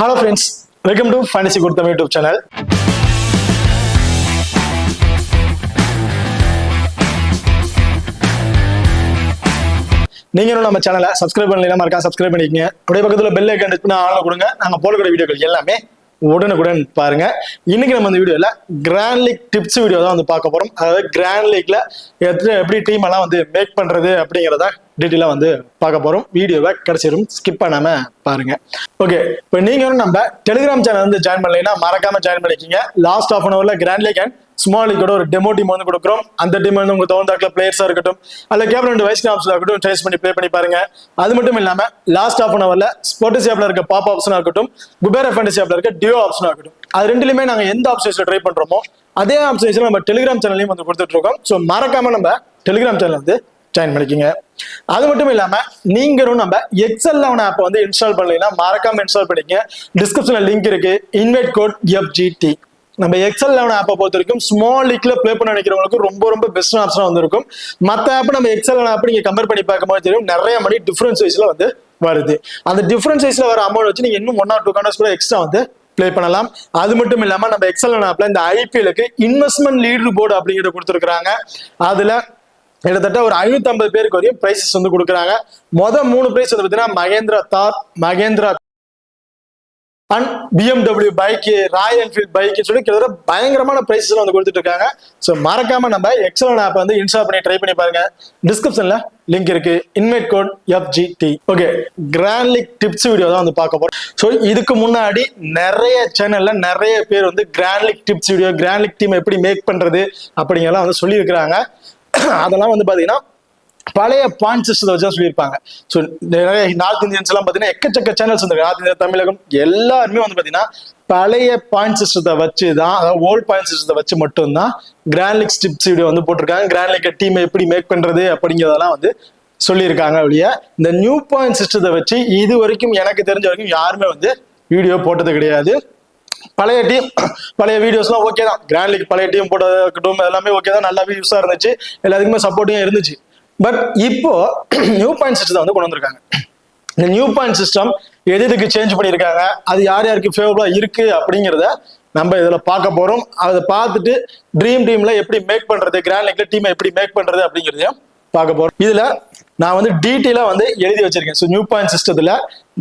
Hello friends, welcome to Fantasy Good Tamil YouTube channel. நீங்க நம்ம சேனலை சப்ஸ்கிரைப் பண்ணலைன்னா மறக்காம சப்ஸ்கிரைப் பண்ணிக்கங்க. அப்படியே பக்கத்துல பெல் ஐகான் டச் பண்ணி ஆன்ல கொடுங்க. நாங்க போடக்கூடிய வீடியோக்கள் எல்லாமே உடனுக்குடன் பாருங்க. இன்னைக்கு நம்ம இந்த வீடியோல கிராண்ட் லீக் டிப்ஸ் வீடியோ தான் வந்து பார்க்க போறோம். அதாவது கிராண்ட் லீக்ல எப்படி டீம் எல்லாம் வந்து மேக் பண்றது அப்படிங்கறத டீட்டெயிலா வந்து பார்க்க போறோம். வீடியோவை கடைசியும் ஸ்கிப் பண்ணாம பாருங்க. ஓகே, இப்போ நீங்க நம்ம டெலிகிராம் சேனல் வந்து ஜாயின் பண்ணலைன்னா மறக்காம ஜாயின் பண்ணிக்கங்க. லாஸ்ட் ஆஃப் அன் ஹவர்ல கிராண்ட் லீக் அண்ட் ஸ்மால் லீக்கோட ஒரு டெமோ டீம் வந்து கொடுக்குறோம். அந்த டீம் வந்து உங்க தகுந்தாக்குல பிளேயர்ஸா இருக்கட்டும், அல்ல கேப்டன் வைஸ் கேப்டன்ஸா இருக்கட்டும், ட்ரேஸ் பண்ணி ப்ளே பண்ணி பாருங்க. அது மட்டும் இல்லாம லாஸ்ட் ஆஃப் அன் ஹவர்ல ஸ்போர்ட்ஸ் ஆப்ல இருக்க பாப் ஆப்ஷனா இருக்கட்டும், குபேரா ஃபேண்டசி ஆப்ல இருக்க டியோ ஆப்ஷனா இருக்கட்டும், அது ரெண்டுலயுமே நாங்க எந்த ஆப்ஷன்ஸ்ல ட்ரை பண்றோமோ அதே ஆப்ஷன்ஸ்ல நம்ம டெலிகிராம் சேனல்லையும் வந்து கொடுத்துட்டு இருக்கோம். ஸோ மறக்காம நம்ம டெலிகிராம் சேனல் வந்து ஜாயின் பண்ணிக்கங்க. அது மட்டும் இல்லாம நீங்களும் நம்ம எக்ஸல்11 ஆப் வந்து இன்ஸ்டால் பண்ணலைன்னா மறக்காம இன்ஸ்டால் பண்ணிக்கங்க. டிஸ்கிரிப்ஷன்ல லிங்க் இருக்கு. Invite code FGT. நம்ம எக்ஸல்11 ஆப்பை பொறுத்த வரைக்கும் ஸ்மால் லீக்ல ப்ளே பண்ண நினைக்கிறவங்களுக்கு ரொம்ப பெஸ்ட் ஆப்ஷனா வந்து இருக்கும். மற்ற ஆப் நம்ம எக்ஸல்11 ஆப் நீங்க கம்பேர் பண்ணி பார்க்கும்போது தெரியும் நிறைய மணி டிஃபரன்ஸ் வைஸ்ல வந்து வருது. அந்த டிஃபரன்ஸ் வைஸ்ல வர அமௌண்ட் வச்சு நீங்க இன்னும் 1 or 2 கார்னர்ஸ் கூட எக்ஸ்ட்ரா வந்து ப்ளே பண்ணலாம். அது மட்டும் இல்லாம நம்ம எக்ஸல்11 ஆப்ல இந்த IPL-க்கு இன்வெஸ்ட்மெண்ட் லீடர் போர்டு அப்படிங்கிறத கொடுத்துருக்காங்க. அதுல கிட்டத்தட்ட ஒரு 550 பேருக்கு வரையும் பிரைசஸ் வந்து கொடுக்குறாங்க. மொதல் 3 பிரைஸ் வந்து பார்த்தீங்கன்னா Mahindra Thar, Mahindra and BMW bike, royal enfield bike சொல்லி கிட்டத்தட்ட பயங்கரமான பிரைசஸ் வந்து கொடுத்துட்டு இருக்காங்க. ஸோ மறக்காம நம்ம எக்ஸல்11 ஆப் வந்து இன்ஸ்டால் பண்ணி ட்ரை பண்ணி பாருங்க. டிஸ்கிரிப்ஷன்ல லிங்க் இருக்கு. Invite code FGT. Okay, grand league tips video தான் வந்து பார்க்க போறோம். ஸோ இதுக்கு முன்னாடி நிறைய சேனல்ல நிறைய பேர் வந்து grand league tips video, grand league team எப்படி மேக் பண்றது அப்படிங்கலாம் வந்து சொல்லியிருக்கிறாங்க. அதெல்லாம் வந்து பாத்தீங்கன்னா பழைய பாயிண்ட் சிஸ்டத்தை வச்சு சொல்லியிருப்பாங்க. ஸோ நிறைய நார்த் இந்தியன்ஸ் எல்லாம் பாத்தீங்கன்னா எக்கச்சக்க சேனல்ஸ் வந்து நார்த் இந்தியா, தமிழகம் எல்லாருமே வந்து பாத்தீங்கன்னா பழைய பாயிண்ட் சிஸ்டத்தை வச்சு தான், அதாவது ஓல்ட் பாயிண்ட் சிஸ்டத்தை வச்சு மட்டும்தான் கிராண்ட் லீக் டிப்ஸ் வீடியோ வந்து போட்டிருக்காங்க. கிராண்ட் லீக் டீம் எப்படி மேக் பண்றது அப்படிங்கிறதெல்லாம் வந்து சொல்லியிருக்காங்க. அப்படியே இந்த நியூ பாயிண்ட் சிஸ்டத்தை வச்சு இது வரைக்கும் எனக்கு தெரிஞ்ச வரைக்கும் யாருமே வந்து வீடியோ போட்டது கிடையாது. பழைய டீம் பழைய வீடியோஸ்லாம் ஓகே தான். கிராண்ட் லீக் பழைய டீம் போட்டது இருக்கட்டும் எல்லாமே ஓகே தான், நல்லா வியூஸா இருந்துச்சு, எல்லாத்துக்குமே சப்போர்ட்டிங்கா இருந்துச்சு. பட் இப்போ நியூ பாயிண்ட் சிஸ்டத்தை வந்து கொண்டு வந்திருக்காங்க. இந்த நியூ பாயிண்ட் சிஸ்டம் எதுக்கு சேஞ்ச் பண்ணியிருக்காங்க, அது யார் யாருக்கு ஃபேவரபுளா இருக்கு அப்படிங்கிறத நம்ம இதுல பார்க்க போறோம். அதை பார்த்துட்டு ட்ரீம் டீம்ல எப்படி மேக் பண்றது, கிராண்ட் லீக்ல டீமை எப்படி மேக் பண்றது அப்படிங்கிறதையும் பார்க்க போறோம். இதுல நான் வந்து டீட்டெயிலா வந்து எழுதி வச்சிருக்கேன். ஸோ நியூ பாயிண்ட் சிஸ்டத்துல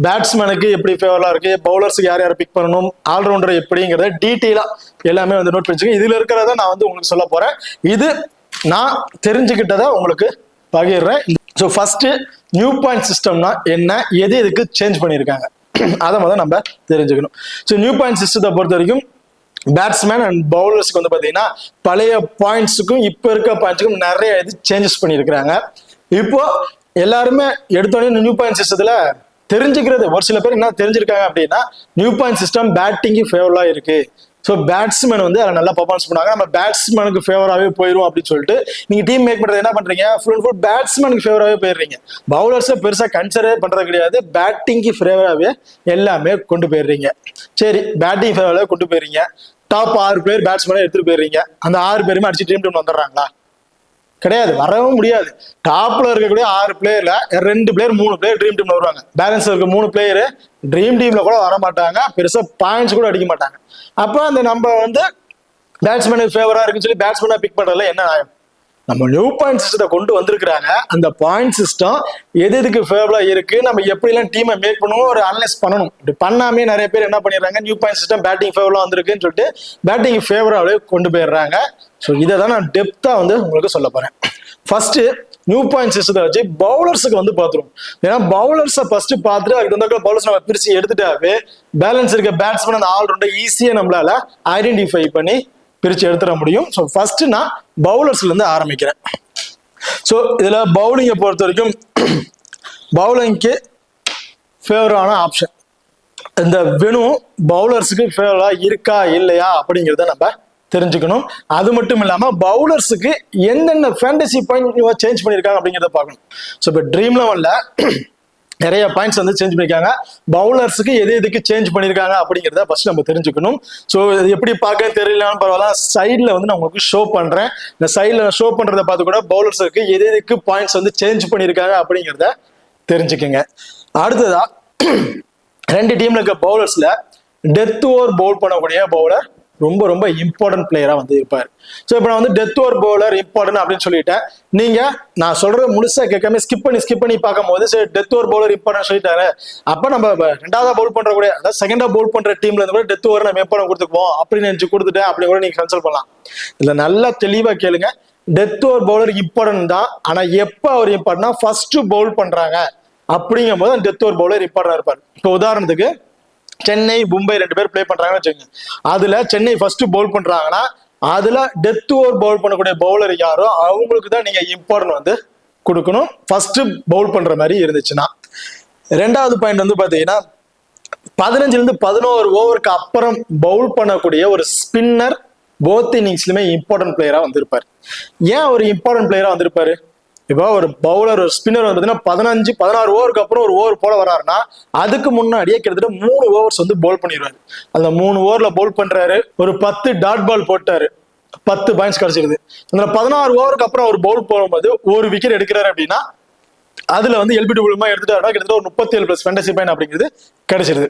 பேட்ஸ்மேனுக்கு எப்படி ஃபேவரா இருக்கு, பவுலர்ஸுக்கு யார் பிக் பண்ணணும், ஆல்ரவுண்டர் எப்படிங்கிறத டீட்டெயிலா எல்லாமே வந்து நோட் பண்ணிச்சுக்கேன். இதுல இருக்கிறத நான் வந்து உங்களுக்கு சொல்ல போறேன். இது நான் தெரிஞ்சுக்கிட்டதை உங்களுக்கு பகிர்றேன். ஸோ ஃபர்ஸ்ட் நியூ பாயிண்ட் சிஸ்டம்னா என்ன, எதுக்கு சேஞ்ச் பண்ணியிருக்காங்க அதை முதல்ல நம்ம தெரிஞ்சுக்கணும். ஸோ நியூ பாயிண்ட் சிஸ்டத்தை பொறுத்த வரைக்கும் பேட்ஸ்மேன் அண்ட் பவுலர்ஸ்க்கு வந்து பாத்தீங்கன்னா பழைய பாயிண்ட்ஸுக்கும் இப்ப இருக்க பாயிண்ட்ஸுக்கும் நிறைய இது சேஞ்சஸ் பண்ணியிருக்கிறாங்க. இப்போ எல்லாருமே எடுத்தோடனே நியூ பாயிண்ட் சிஸ்டத்துல தெரிஞ்சுக்கிறது ஒரு சில பேர் என்ன தெரிஞ்சிருக்காங்க அப்படின்னா, நியூ பாயிண்ட் சிஸ்டம் பேட்டிங்கு ஃபேவரா இருக்கு. ஸோ பேட்ஸ்மேன் வந்து அதை நல்லா பர்ஃபார்மன்ஸ் பண்ணாங்க, நம்ம பேட்ஸ்மேனுக்கு ஃபேவராகவே போயிடும் அப்படின்னு சொல்லிட்டு நீங்க டீம் மேக் பண்றது என்ன பண்றீங்க, ஃபுல் அண்ட் ஃபுல் பேட்ஸ்மேனுக்கு ஃபேவராகவே போயிடுறீங்க. பவுலர்ஸை பெருசா கன்சிடர் பண்றது கிடையாது, பேட்டிங்க்கு ஃபேவராகவே எல்லாமே கொண்டு போயிடுறீங்க. சரி, பேட்டிங் ஃபேவராகவே கொண்டு போயிடுறீங்க. டாப் 6 பிளேயர் பேட்ஸ்மேனை எடுத்துட்டு போயிடுறீங்க. அந்த 6 பேருமே அடிச்சு ட்ரீம் டீம் வந்துடுறாங்களா? கிடையாது, வரவும் முடியாது. டாப்ல இருக்கக்கூடிய 6 பிளேயர்ல 2 பிளேயர் 3 பிளேயர் ட்ரீம் டீம்ல வருவாங்க. பேலன்ஸ் இருக்க 3 பிளேயர் ட்ரீம் டீம்ல கூட வர மாட்டாங்க, பெருசா பாயிண்ட்ஸ் கூட அடிக்க மாட்டாங்க. அப்போ அந்த நம்ம வந்து பேட்ஸ்மேனுக்கு ஃபேவரா இருக்குன்னு சொல்லி பேட்ஸ்மேனா பிக் பண்றதுல என்ன ஆகும்? நம்ம நியூ பாயிண்ட் சிஸ்டத்தை கொண்டு வந்திருக்கிறாங்க. அந்த பாயிண்ட் சிஸ்டம் எதுக்கு ஃபேவரா இருக்கு, நம்ம எப்படிலாம் டீமை மேக் பண்ணுவோம் ஒரு அனலைஸ் பண்ணணும். இப்படி பண்ணாமே நிறைய பேர் என்ன பண்ணிடுறாங்க, நியூ பாயிண்ட் சிஸ்டம் பேட்டிங் ஃபேவரா வந்திருக்குன்னு சொல்லிட்டு பேட்டிங் ஃபேவராவே கொண்டு போயிடுறாங்க. ஸோ இதை தான் நான் டெப்தா வந்து உங்களுக்கு சொல்ல போறேன். ஃபர்ஸ்ட் நியூ பாயிண்ட் சிஸ்டத்தை வச்சு பவுலர்ஸுக்கு வந்து பார்த்துருவோம். ஏன்னா பவுலர்ஸை ஃபர்ஸ்ட் பார்த்துட்டு அதுக்கு தகுந்த பவுலர்ஸ் நம்ம பிரிச்சு எடுத்துட்டாவே பேலன்ஸ் இருக்க பேட்ஸ்மேன் அந்த ஆல்ரவுண்டர் ஈஸியா நம்மளால ஐடென்டிஃபை பண்ணி பிரிச்சு எடுத்துட முடியும். ஸோ ஃபர்ஸ்ட் நான் பவுலர்ஸ்ல இருந்து ஆரம்பிக்கிறேன். ஸோ இதுல பவுலிங்கை பொறுத்த வரைக்கும் பவுலிங்க்கு ஃபேவரான ஆப்ஷன் இந்த வெனு பவுலர்ஸுக்கு ஃபேவரா இருக்கா இல்லையா அப்படிங்கிறத நம்ம தெரிஞ்சுக்கணும். அது மட்டும் இல்லாம பவுலர்ஸுக்கு என்னென்ன ஃபேண்டசி பாயிண்ட் சேஞ்ச் பண்ணியிருக்காங்க அப்படிங்கிறத பார்க்கணும். ஸோ இப்போ ட்ரீம் 11ல நிறைய பாயிண்ட்ஸ் வந்து சேஞ்ச் பண்ணிருக்காங்க. பவுலர்ஸுக்கு எதுக்கு சேஞ்ச் பண்ணிருக்காங்க அப்படிங்கிறத ஃபர்ஸ்ட் நம்ம தெரிஞ்சுக்கணும். ஸோ இது எப்படி பார்க்க தெரியலன்னு பரவாயில்ல, சைட்ல வந்து நான் உங்களுக்கு ஷோ பண்றேன். இந்த சைட்ல ஷோ பண்றதை பார்த்து கூட பவுலர்ஸுக்கு எதுக்கு பாயிண்ட்ஸ் வந்து சேஞ்ச் பண்ணிருக்காங்க அப்படிங்கிறத தெரிஞ்சுக்கங்க. அடுத்ததா ரெண்டு டீம்ல இருக்க பவுலர்ஸ்ல டெத் ஓவர் பவுல் பண்ணக்கூடிய பவுலர் ரொம்ப ரொம்ப இம்பார்ட்டன்ட் பிளேயரா வந்து இருப்பாரு. ஸோ இப்போ நான் வந்து டெத் ஓவர் பவுலர் இம்பார்ட்டன்ட் அப்படின்னு சொல்லிட்டேன். நீங்க நான் சொல்றது முழுசா கேட்காம ஸ்கிப் பண்ணி பார்க்கும்போது சரி டெத் ஓவர் பவுலர் இம்பார்ட்டன்ட் சொல்லிட்டாரு, அப்ப நம்ம ரெண்டாவதா பவுல் பண்ற கூட அதாவது செகண்டா பவுல் பண்ற டீம்ல இருந்து கூட டெத் ஓவர் நம்ம இம்பார்ட்டன்ட் கொடுத்துக்குவோம் அப்படின்னு நினைச்சு கொடுத்துட்டேன் அப்படின்னு கூட நீங்க கன்சல்ட் பண்ணலாம். இதுல நல்லா தெளிவா கேளுங்க, டெத் ஓவர் பவுலர் இம்பார்ட்டன்ட் தான். ஆனா எப்ப அவர் இம்பார்ட்டன்ட்னா ஃபர்ஸ்ட் பவுல் பண்றாங்க அப்படிங்கும் போது டெத் ஓவர் பவுலர் இம்பார்ட்டன்ட் இருப்பாரு. இப்போ உதாரணத்துக்கு சென்னை மும்பை 2 பேர் பிளே பண்றாங்கன்னு வச்சுக்கோங்க. அதுல சென்னை ஃபர்ஸ்ட் பவுல் பண்றாங்கன்னா அதுல டெத் ஓவர் பவுல் பண்ணக்கூடிய பவுலர் யாரோ அவங்களுக்கு தான் நீங்க இம்பார்ட்டன்ட் வந்து கொடுக்கணும் ஃபர்ஸ்ட் பவுல் பண்ற மாதிரி இருந்துச்சுன்னா. ரெண்டாவது பாயிண்ட் வந்து பாத்தீங்கன்னா 15 ஓவருக்கு அப்புறம் பவுல் பண்ணக்கூடிய ஒரு ஸ்பின்னர் போத் இன்னிங்ஸ்லுமே இம்பார்ட்டன்ட் பிளேயரா வந்திருப்பாரு. ஏன் ஒரு இம்பார்ட்டன்ட் பிளேயரா வந்திருப்பாரு? இப்போ ஒரு பவுலர் ஒரு ஸ்பின்னர் வந்து 16 ஓவருக்கு அப்புறம் ஒரு ஓவர் போல வராருன்னா அதுக்கு முன்னாடியே கிட்டத்தட்ட 3 ஓவர்ஸ் வந்து பவுல் பண்ணிடுவாரு. அந்த 3 ஓவர்ல பவுல் பண்றாரு, ஒரு 10 டாட் பால் போட்டாரு, 10 பாயிண்ட்ஸ் கிடைச்சிருது. அந்த 16 ஓவருக்கு அப்புறம் அவர் பவுல் போகும்போது ஒரு விக்கெட் எடுக்கிறாரு அப்படின்னா அதுல வந்து எல்பிடபிள்யூமா எடுத்துட்டாருன்னா கிட்டத்தட்ட ஒரு 37+ ஃபேண்டசி பாயிண்ட் அப்படிங்கிறது கிடைச்சிருது.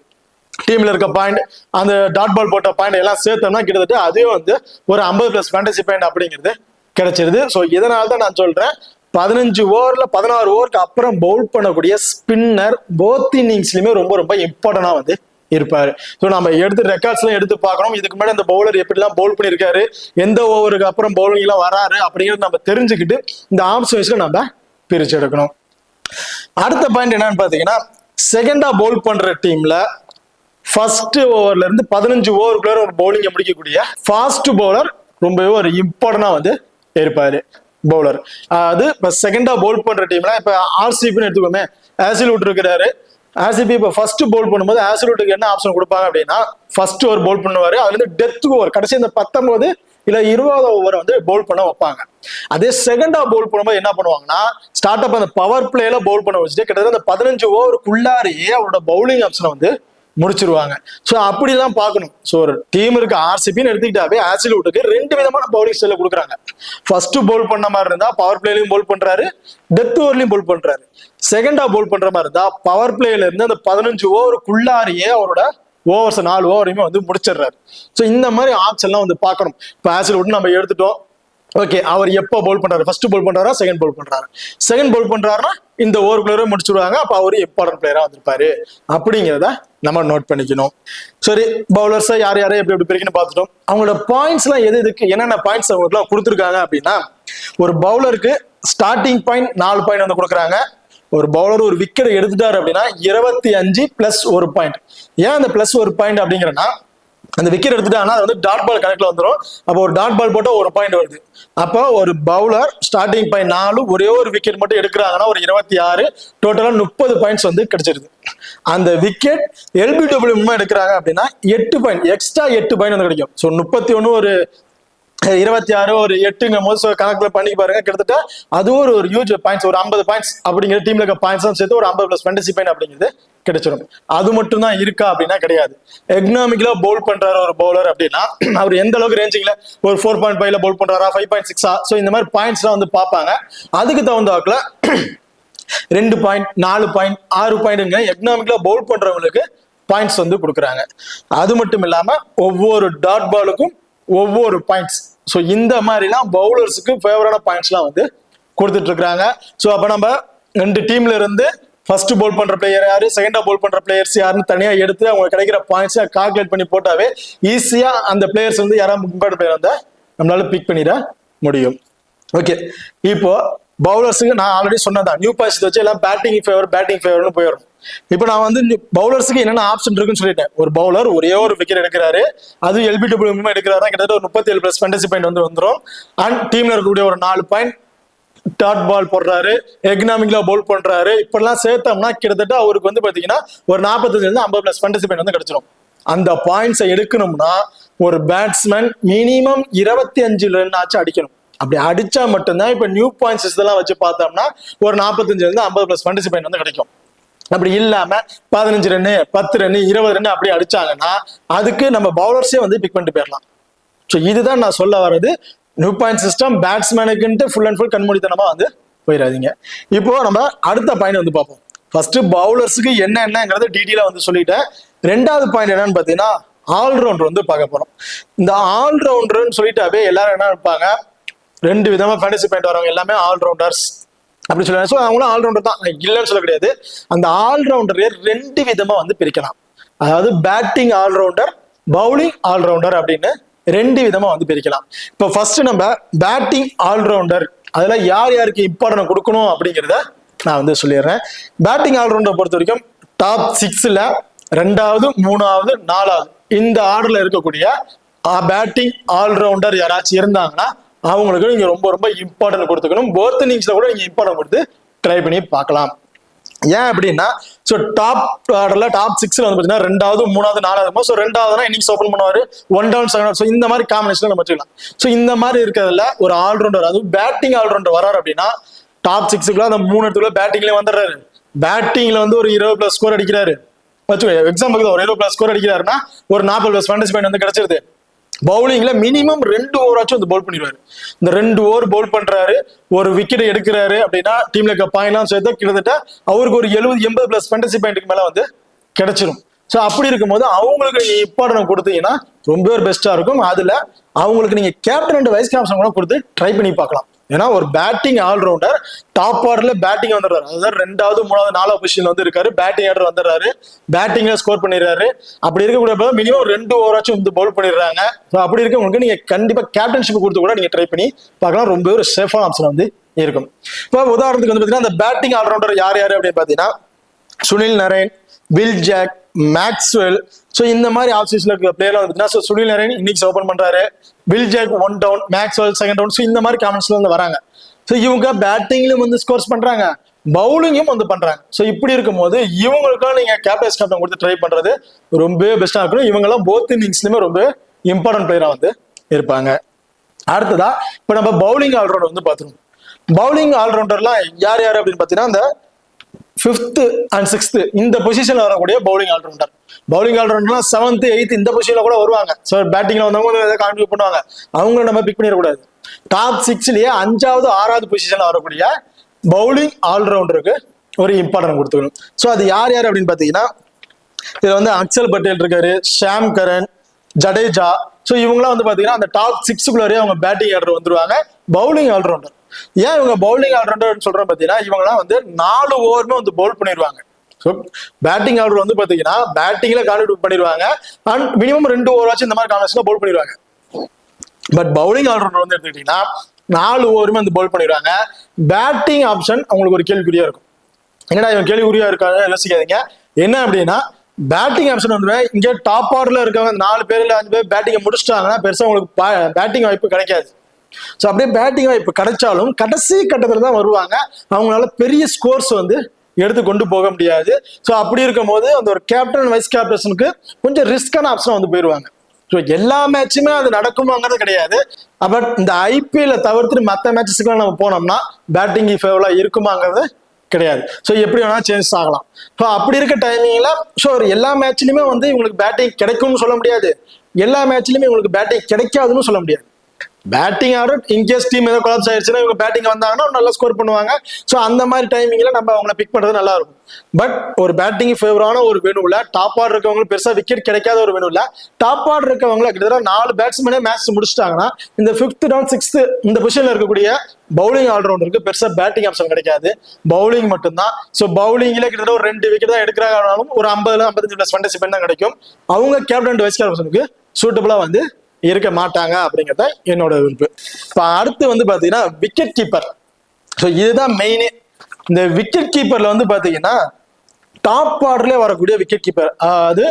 டீம்ல இருக்க பாயிண்ட் அந்த டாட் பால் போட்ட பாயிண்ட் எல்லாம் சேர்த்தோம்னா கிட்டத்தட்ட அதே வந்து ஒரு 50+ ஃபேண்டசி பாயிண்ட் அப்படிங்கிறது கிடைச்சிருது. ஸோ இதனால தான் நான் சொல்றேன் 15 ஓவர்ல 16 ஓவருக்கு அப்புறம் பவுல் பண்ணக்கூடிய ஸ்பின்னர் போத் இன்னிங்ஸ்லயுமே ரொம்ப ரொம்ப இம்பார்ட்டன்டா வந்து இருப்பாரு. ஸோ நம்ம எடுத்து ரெக்கார்ட்ஸ் எல்லாம் எடுத்து பார்க்கணும். இதுக்கு முன்னாடி அந்த பவுலர் எப்படிலாம் பவுல் பண்ணியிருக்காரு, எந்த ஓவருக்கு அப்புறம் பவுலிங் எல்லாம் வராரு அப்படிங்கிறது நம்ம தெரிஞ்சுக்கிட்டு இந்த ஆப்ஷன்ஸ்ல நம்ம பிரிச்சு எடுக்கணும். அடுத்த பாயிண்ட் என்னன்னு பாத்தீங்கன்னா செகண்டா பவுல் பண்ற டீம்ல ஃபர்ஸ்ட் ஓவர்ல இருந்து 15 ஓவருக்குள்ள ஒரு பவுலிங்கை முடிக்கக்கூடிய ஃபாஸ்ட் பவுலர் ரொம்பவே ஒரு இம்பார்ட்டன்டா வந்து இருப்பாரு பவுலர். அது இப்ப செகண்டா பவுல் பண்ற டீம்ல இப்ப ஆர்சிபின்னு எடுத்துக்கோமே, ஆசில்வுட் இருக்கிறாரு. ஆர்சிபி இப்ப ஃபர்ஸ்ட் பவுல் பண்ணும்போது ஆசில்வுட்டுக்கு என்ன ஆப்ஷன் கொடுப்பாங்க அப்படின்னா ஃபர்ஸ்ட் ஓவர் பவுல் பண்ணுவாரு, அதுல இருந்து டெத் ஓவர் கடைசி இந்த 19 இல்ல 20 ஓவர் வந்து பவுல் பண்ண வைப்பாங்க. அதே செகண்டா பவுல் பண்ணும்போது என்ன பண்ணுவாங்கன்னா ஸ்டார்ட் அப் அந்த பவர் பிளேல பவுல் பண்ண வச்சுட்டு கிட்டத்தட்ட அந்த 15 ஓவருக்குள்ளாரியே அவரோட பவுலிங் ஆப்ஷனை வந்து முடிச்சிருவாங்க. ஸோ அப்படிதான் பார்க்கணும். ஸோ ஒரு டீம் இருக்கு ஆர்சிபின்னு எடுத்துக்கிட்டாவே ஆசில்வுட்டுக்கு 2 விதமான பவுலிங் ஸ்டைல கொடுக்குறாங்க. ஃபர்ஸ்ட் பவுல் பண்ண மாதிரி இருந்தா பவர் பிளேலையும் பவுல் பண்றாரு, டெத் ஓவர்லயும் பவுல் பண்றாரு. செகண்டா பவுல் பண்ற மாதிரி இருந்தா பவர் பிளேல இருந்து அந்த 15 ஓவருக்குள்ளாரியே அவரோட ஓவர்ஸ் 4 ஓவரையுமே வந்து முடிச்சிடுறாரு. ஸோ இந்த மாதிரி ஆப்ஷன் எல்லாம் வந்து பார்க்கணும். இப்போ ஆசில்வுட் நம்ம எடுத்துட்டோம், ஓகே அவர் எப்போ பவுல் பண்றாரு, ஃபர்ஸ்ட் பவுல் பண்றாரா செகண்ட் பவுல் பண்றாரு, செகண்ட் பவுல் பண்றாருன்னா இந்த ஓவருக்குள்ளே முடிச்சுடுவாங்க, அப்ப அவரு இம்பார்ட்டன்ட் பிளேயரா வந்திருப்பாரு அப்படிங்கிறத நம்ம நோட் பண்ணிக்கணும். சரி பவுலர்ஸை யார் யாரை எப்படி எப்படி பிரிக்கணும் பார்த்துட்டோம். அவங்களோட பாயிண்ட்ஸ் எல்லாம் எது எதுக்கு என்னென்ன பாயிண்ட்ஸ் அவங்களுக்கு கொடுத்துருக்காங்க அப்படின்னா ஒரு பவுலருக்கு ஸ்டார்டிங் பாயிண்ட் 4 பாயிண்ட் வந்து கொடுக்குறாங்க. ஒரு பவுலர் ஒரு விக்கெட் எடுத்துட்டாரு அப்படின்னா 25 + 1 பாயிண்ட். ஏன் அந்த +1 பாயிண்ட் அப்படிங்கிறன்னா அந்த விக்கெட் எடுத்துட்டாங்கன்னா அது வந்து டாட் பால் கணக்குல வந்துடும். அப்போ ஒரு டாட் பால் போட்டா 1 பாயிண்ட் வருது. அப்போ ஒரு பவுலர் ஸ்டார்டிங் பாயிண்ட் 4 ஒரே ஒரு விக்கெட் மட்டும் எடுக்கிறாங்கன்னா ஒரு 26 டோட்டலா 30 பாயிண்ட்ஸ் வந்து கிடைச்சிருது. அந்த விக்கெட் எல்பிடபிள்யூ எடுக்கிறாங்க அப்படின்னா 8 பாயிண்ட் எக்ஸ்ட்ரா 8 பாயிண்ட் வந்து கிடைக்கும். ஸோ 31 ஒரு 26 ஒரு 8ங்கும் போது கணக்குல பண்ணி பாருங்க, கிட்டத்தட்ட அது ஒரு ஹியூஜ் பாயிண்ட்ஸ், ஒரு 50 பாயிண்ட்ஸ் அப்படிங்கிற டீம்ல இருக்க பாயிண்ட்ஸ் சேர்த்து ஒரு 50+ ஃபேண்டசி பாயிண்ட் அப்படிங்கிறது கிடைச்சிடும். அது மட்டும் தான் இருக்கா அப்படின்னா கிடையாது. எக்கனாமிக்கலா பவுல் பண்றாரு ஒரு பவுலர் அப்படின்னா அவர் எந்த அளவுக்கு ரேஞ்சிங்ல ஒரு 4.5ல பவுல் பண்றாரா 5.6 ஸோ இந்த மாதிரி பாயிண்ட்ஸ் எல்லாம் வந்து பார்ப்பாங்க. அதுக்கு தகுந்தாக்குல 2 பாயிண்ட் 4 பாயிண்ட் 6 பாயிண்ட்ங்க எக்கனாமிக்கலா பவுல் பண்றவங்களுக்கு பாயிண்ட்ஸ் வந்து கொடுக்குறாங்க. அது மட்டும் இல்லாம ஒவ்வொரு டாட் பாலுக்கும் ஒவ்வொரு பாயிண்ட்ஸ். ஸோ இந்த மாதிரிலாம் பவுலர்ஸுக்கு ஃபேவரான பாயிண்ட்ஸ்லாம் வந்து கொடுத்துட்டு இருக்காங்க. ஸோ அப்போ நம்ம 2 டீம்ல இருந்து ஃபர்ஸ்ட் பவுல் பண்ற பிளேயர் யாரு, செகண்டா பவுல் பண்ற பிளேயர்ஸ் யாருன்னு தனியா எடுத்து அவங்க கிடைக்கிற பாயிண்ட்ஸை கால்குலேட் பண்ணி போட்டாவே ஈஸியா அந்த பிளேயர்ஸ் வந்து யாராவது இம்பார்ட்டன்ட் பிளேயர் வந்தா நம்மளால பிக் பண்ணிட முடியும். ஓகே, இப்போ பவுலர்ஸுக்கு நான் ஆல்ரெடி சொன்னதான் நியூ பாய்ஸ் வச்சு எல்லாம் பேட்டிங் ஃபேவர்னு போயிடும். இப்போ நான் வந்து பவுலர்ஸுக்கு என்னென்ன ஆப்ஷன் இருக்குன்னு சொல்லிட்டேன். ஒரு பவுலர் ஒரே ஒரு விக்கெட் எடுக்கிறாரு, அது எல்பிடபிள்யூ எடுக்கிறாரு, கிட்டத்தட்ட ஒரு 37+ ஃபேண்டசி பாயிண்ட் வந்து வந்துடும். அண்ட் டீம்ல இருக்கக்கூடிய ஒரு 4 பாயிண்ட் டாட் பால் போடுறாரு, எக்கனாமிக்கலா பவுல் பண்றாரு, இப்பெல்லாம் சேர்த்தோம்னா கிட்டத்தட்ட அவருக்கு வந்து பாத்தீங்கன்னா ஒரு 45 50+ ஃபேண்டசி பாயிண்ட் வந்து கிடைச்சிடும். அந்த பாயிண்ட்ஸை எடுக்கணும்னா ஒரு பேட்ஸ்மேன் மினிமம் 25 ரன் ஆச்சு அடிக்கணும். அப்படி அடிச்சா மட்டும்தான் இப்ப நியூ பாயிண்ட்ஸ் இதெல்லாம் வச்சு பார்த்தோம்னா ஒரு 45 50+ ஃபேண்டசி பாயிண்ட் வந்து கிடைக்கும். அப்படி இல்லாம 15 ரன்னு 10 ரன்னு 20 ரன்னு அப்படி அடிச்சாங்கன்னா அதுக்கு நம்ம பவுலர்ஸே வந்து பிக் பண்ணிட்டு போயிடலாம். ஸோ இதுதான் நான் சொல்ல வர்றது. நியூ பாயிண்ட் சிஸ்டம் பேட்ஸ்மேனுக்குன்ட்டு ஃபுல் அண்ட் ஃபுல் கண்மூடித்தனமா வந்து போயிடாதீங்க. இப்போ நம்ம அடுத்த பாயிண்ட் வந்து பார்ப்போம். ஃபர்ஸ்ட் பவுலர்ஸுக்கு என்னங்கிறத டீட்டெயிலா வந்து சொல்லிட்டேன். ரெண்டாவது பாயிண்ட் என்னன்னு பாத்தீங்கன்னா ஆல்ரவுண்டர் வந்து பார்க்க போறோம். இந்த ஆல்ரவுண்டர்னு சொல்லிட்டாவே எல்லாரும் என்ன இருப்பாங்க, ரெண்டு விதமா ஃபேண்டசி பாயிண்ட் வரவங்க எல்லாமே ஆல்ரவுண்டர்ஸ் அப்படி சொல்லுவாங்க. ஸோ அவங்களும் ஆல்ரவுண்டர் தான், இல்லைன்னு சொல்ல கிடையாது. அந்த ஆல்ரவுண்டரே ரெண்டு விதமா வந்து பிரிக்கலாம். அதாவது பேட்டிங் ஆல்ரவுண்டர், பவுலிங் ஆல்ரவுண்டர் அப்படின்னு ரெண்டு விதமா வந்து பிரிக்கலாம். இப்போ ஃபர்ஸ்ட் நம்ம பேட்டிங் ஆல்ரவுண்டர் அதுல யார் யாருக்கு இம்பார்ட்டன்ட் கொடுக்கணும் அப்படிங்கிறத நான் வந்து சொல்லிடுறேன். பேட்டிங் ஆல்ரவுண்டர் பொறுத்த வரைக்கும் டாப் 6ல 2வது 3வது 4வது இந்த ஆர்டர்ல இருக்கக்கூடிய பேட்டிங் ஆல்ரவுண்டர் யாராச்சும் இருந்தாங்கன்னா அவங்களுக்கு நீங்க ரொம்ப ரொம்ப இம்பார்ட்டன்ட் கொடுத்துக்கணும். போத் இன்னிங்ஸ்ல கூட நீங்க இம்பார்ட்டன்ட் கொடுத்து ட்ரை பண்ணி பார்க்கலாம். ஏன் அப்படின்னா ஸோ டாப் ஆர்டர்ல டாப் 6ல வந்து பார்த்தீங்கன்னா 2வது 3வது 4வது ஸோ 2வதுனா இன்னிங்ஸ் ஓப்பன் பண்ணுவாரு 1 down 7 ஸோ இந்த மாதிரி காம்பினேஷன் நம்ம வச்சுக்கலாம். ஸோ இந்த மாதிரி இருக்கிறதுல ஒரு ஆல்ரவுண்டர், அதுவும் பேட்டிங் ஆல்ரவுண்டர் வராரு அப்படின்னா டாப் 6க்குள்ள அந்த 3 இடத்துல பேட்டிங்ல வந்துடுறாரு. பேட்டிங்ல வந்து ஒரு 20+ ஸ்கோர் அடிக்கிறாரு வச்சுக்கோ, எக்ஸாம்பிளுக்கு ஒரு 20+ ஸ்கோர் அடிக்கிறாருன்னா ஒரு 40+ ஃபேண்டசி பாயிண்ட் வந்து கிடைச்சிருது. பவுலிங்ல மினிமம் 2 ஓவராச்சும் வந்து பவுல் பண்ணிடுவாரு. இந்த 2 ஓவர் பவுல் பண்றாரு, ஒரு விக்கெட் எடுக்கிறாரு அப்படின்னா டீம்ல இருக்க பாயிண்ட்லாம் சேர்த்து கிட்டத்தட்ட அவருக்கு ஒரு 70-80+ ஃபேண்டசி பாயிண்ட்டுக்கு மேல வந்து கிடைச்சிரும். ஸோ அப்படி இருக்கும்போது அவங்களுக்கு நீங்க இம்பார்ட்டன்ட் கொடுத்தீங்கன்னா ரொம்ப பெஸ்டா இருக்கும். அதுல அவங்களுக்கு நீங்க கேப்டன் அண்ட் வைஸ் கேப்டன் கூட கொடுத்து ட்ரை பண்ணி பார்க்கலாம். ஏன்னா ஒரு பேட்டிங் ஆல்ரவுண்டர் டாப் ஆர்டர்ல பேட்டிங் வந்துடுறாரு, அதாவது 2வது 3வது 4வது பொசிஷன்ல வந்து இருக்காரு, பேட்டிங் ஆர்டர் வந்துடுறாரு, பேட்டிங்ல ஸ்கோர் பண்ணிடுறாரு. அப்படி இருக்கக்கூடிய மினிமம் 2 ஓவராச்சும் வந்து பவுல் பண்ணிடுறாங்க. ஸோ அப்படி இருக்கவங்களுக்கு நீங்க கண்டிப்பா கேப்டன்ஷிப் கொடுத்து கூட நீங்க ட்ரை பண்ணி பார்க்கலாம். ரொம்ப ஒரு சேஃபான ஆப்ஷன் வந்து இருக்கும். இப்போ உதாரணத்துக்கு வந்து பாத்தீங்கன்னா அந்த பேட்டிங் ஆல்ரவுண்டர் யார் யாரு அப்படின்னு பாத்தீங்கன்னா Sunil Narine, Will Jack, Maxwell. So இந்த மாதிரி ஆப்ஷன்ஸ்ல இருக்க பிளேயர் வந்து so Sunil Narine innings open பண்றாரு, Will Jack 1 down, Maxwell 2nd down. So இந்த மாதிரி காமெண்ட்ஸ்ல வந்து வராங்க. ஸோ இவங்க பேட்டிங்லயும் வந்து ஸ்கோர்ஸ் பண்றாங்க, பவுலிங்கும் வந்து பண்றாங்க. ஸோ இப்படி இருக்கும்போது இவங்களுக்கும் நீங்க கேப்டன் கொடுத்து ட்ரை பண்றது ரொம்ப பெஸ்டா இருக்கும். இவங்க எல்லாம் போத் இன்னிங்ஸ்லயுமே ரொம்ப இம்பார்ட்டன்ட் பிளேயரா வந்து இருப்பாங்க. அடுத்ததா இப்ப நம்ம பவுலிங் ஆல்ரவுண்டர் வந்து பாத்துருவோம். பவுலிங் ஆல்ரவுண்டர்லாம் யார் யார் அப்படின்னு பாத்தீங்கன்னா அந்த 5th and 6th இந்த பொசிஷன்ல வரக்கூடிய bowling all rounder. Bowling ஆல்ரவுண்டர்லாம் 7th 8th இந்த பொசிஷன்ல கூட வருவாங்க. ஸோ பேட்டிங்ல வந்தவங்க ஏதாவது கான்ட்ரிபியூட் பண்ணுவாங்க, அவங்கள நம்ம பிக் பண்ணிடக்கூடாது. டாப் 6லயே 5வது 6வது பொசிஷன்ல வரக்கூடிய பவுலிங் ஆல்ரவுண்டருக்கு ஒரு இம்பார்ட்டன்ட் கொடுத்துக்கணும். ஸோ அது யார் யார் அப்படின்னு பாத்தீங்கன்னா இதுல வந்து அக்சல் பட்டேல் இருக்காரு, ஷாம் கரன், ஜடேஜா. ஸோ இவங்களாம் வந்து பாத்தீங்கன்னா அந்த டாப் 6க்குள்ளே அவங்க பேட்டிங் ஆர்டர் வந்துருவாங்க. பவுலிங் ஆல்ரவுண்டர் ஏன் இவங்க பவுலிங் ஆல்ரவுண்டர் சொல்றோம் பாத்தீங்கன்னா இவங்கலாம் வந்து 4 ஓவருமே வந்து பவுல் பண்ணிடுவாங்க. ஸோ பேட்டிங் ஆர்டர் வந்து பாத்தீங்கன்னா பேட்டிங்ல கான்ட்ரிபியூட் பண்ணிடுவாங்க அண்ட் மினிமம் 2 ஓவராச்சும் இந்த மாதிரி காம்பினேஷன்ல பவுல் பண்ணிடுவாங்க. பட் பவுலிங் ஆல்ரவுண்டர் வந்து எடுத்துக்கிட்டீங்கன்னா 4 ஓவருமே வந்து பவுல் பண்ணிடுவாங்க. பேட்டிங் ஆப்ஷன் அவங்களுக்கு ஒரு கேள்விக்குறியா இருக்கும். என்னடா இவன் கேள்விக்குறியா இருக்காங்க யோசிக்காதீங்க. என்ன அப்படின்னா பேட்டிங் ஆப்ஷன் வந்து இங்க டாப் ஆர்டர்ல இருக்கவங்க 4 பேர்ல 5 பேர் பேட்டிங்கை முடிச்சிட்டாங்கன்னா பெருசா உங்களுக்கு பேட்டிங் வாய்ப்பு கிடைக்காது. ஸோ அப்படியே பேட்டிங் வாய்ப்பு கிடைச்சாலும் கடைசி கட்டத்துல தான் வருவாங்க. அவங்களால பெரிய ஸ்கோர்ஸ் வந்து எடுத்து கொண்டு போக முடியாது. ஸோ அப்படி இருக்கும் போது அந்த ஒரு கேப்டன் வைஸ் கேப்டனுக்கு கொஞ்சம் ரிஸ்கான ஆப்ஷன் வந்து போயிடுவாங்க. ஸோ எல்லா மேட்சுமே அது நடக்குமாங்கிறது கிடையாது. பட் இந்த ஐபிஎல்ல தவிர்த்துட்டு மற்ற மேட்சஸ்க்குலாம் நம்ம போனோம்னா பேட்டிங் ஃபேவரா இருக்குமாங்கிறது கிடையாது. ஸோ எப்படி வேணா சேஞ்ச் ஆகலாம். ஸோ அப்படி இருக்க டைமிங்ல ஸோ எல்லா மேட்ச்லயுமே வந்து இவங்களுக்கு பேட்டிங் கிடைக்கும்னு சொல்ல முடியாது, எல்லா மேட்ச்லயுமே இவங்களுக்கு பேட்டிங் கிடைக்காதுன்னு சொல்ல முடியாது. பேட்டிங் ஆர்டர் இன்கேஸ் டீம் ஏதோ கொலாப்ஸ் ஆயிடுச்சுன்னா இவங்க பேட்டிங் வந்தாங்கன்னா நல்லா ஸ்கோர் பண்ணுவாங்க. ஸோ அந்த மாதிரி டைமிங்ல நம்ம அவங்கள பிக் பண்றது நல்லா இருக்கும். பட் ஒரு பேட்டிங் ஃபேவரான ஒரு வெனுல டாப் ஆர்டர் இருக்கவங்களுக்கு பெருசா விக்கெட் கிடைக்காத ஒரு வெனுல டாப் ஆர்டர் இருக்கவங்களை கிட்டத்தட்ட 4 பேட்ஸ்மேனே மேட்ச் முடிச்சிட்டாங்கன்னா இந்த 5th down 6th இந்த பொசிஷன்ல இருக்கக்கூடிய பவுலிங் ஆல்ரவுண்டருக்கு பெருசா பேட்டிங் ஆப்ஷன் கிடைக்காது, பவுலிங் மட்டும்தான். ஸோ பவுலிங்ல கிட்டத்தட்ட ஒரு 2 விக்கெட் தான் எடுக்கிறாங்கனாலும் ஒரு 50-55+ ஃபேண்டசி பாயிண்ட் தான் கிடைக்கும். அவங்க கேப்டன் வைஸ் கேப்டனுக்கு சூட்டபிளா வந்து இருக்க மாட்டாங்க அப்படிங்கிறத என்னோட விருப்பு. இப்ப அடுத்து வந்து பாத்தீங்கன்னா விக்கெட் கீப்பர். ஸோ இதுதான் மெயினே. இந்த விக்கெட் கீப்பர்ல வந்து பாத்தீங்கன்னா டாப் ஆர்டர்ல வரக்கூடிய விக்கெட் கீப்பர், அது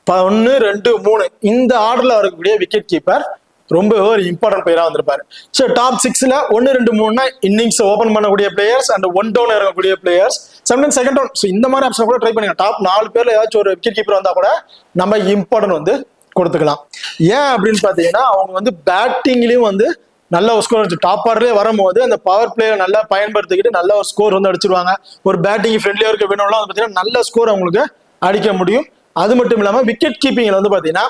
1 2 3 இந்த ஆர்டர்ல வரக்கூடிய விக்கெட் கீப்பர் ரொம்ப ஒரு இம்பார்ட்டன்ட் பிளேயரா வந்திருப்பாரு. ஸோ டாப் 6ல 1 2 3 இன்னிங்ஸ் ஓபன் பண்ணக்கூடிய பிளேயர்ஸ் அண்ட் 1 down இறங்கக்கூடிய players, sometimes 2nd down. So இந்த மாதிரி ஆப்ஷன் கூட ட்ரை பண்ணுங்க. டாப் 4 பேர்ல ஏதாச்சும் ஒரு விக்கெட் கீப்பர் வந்தா கூட நம்ம இம்பார்ட்டன்ட் வந்து கொடுத்துக்கலாம். ஏன் அப்படின்னு பாத்தீங்கன்னா அவங்க வந்து பேட்டிங்லயும் வந்து நல்ல ஒரு ஸ்கோர் அடிச்சு டாப் ஆர்டர்லயே வரும்போது அந்த பவர் பிளேயர் நல்லா பயன்படுத்திக்கிட்டு நல்ல ஒரு ஸ்கோர் வந்து அடிச்சிருவாங்க. ஒரு பேட்டிங் ஃப்ரெண்ட்லியா இருக்க வேணும்லாம் வந்து பாத்தீங்கன்னா நல்ல ஸ்கோர் அவங்களுக்கு அடிக்க முடியும். அது மட்டும் இல்லாம விக்கெட் கீப்பிங்ல வந்து பாத்தீங்கன்னா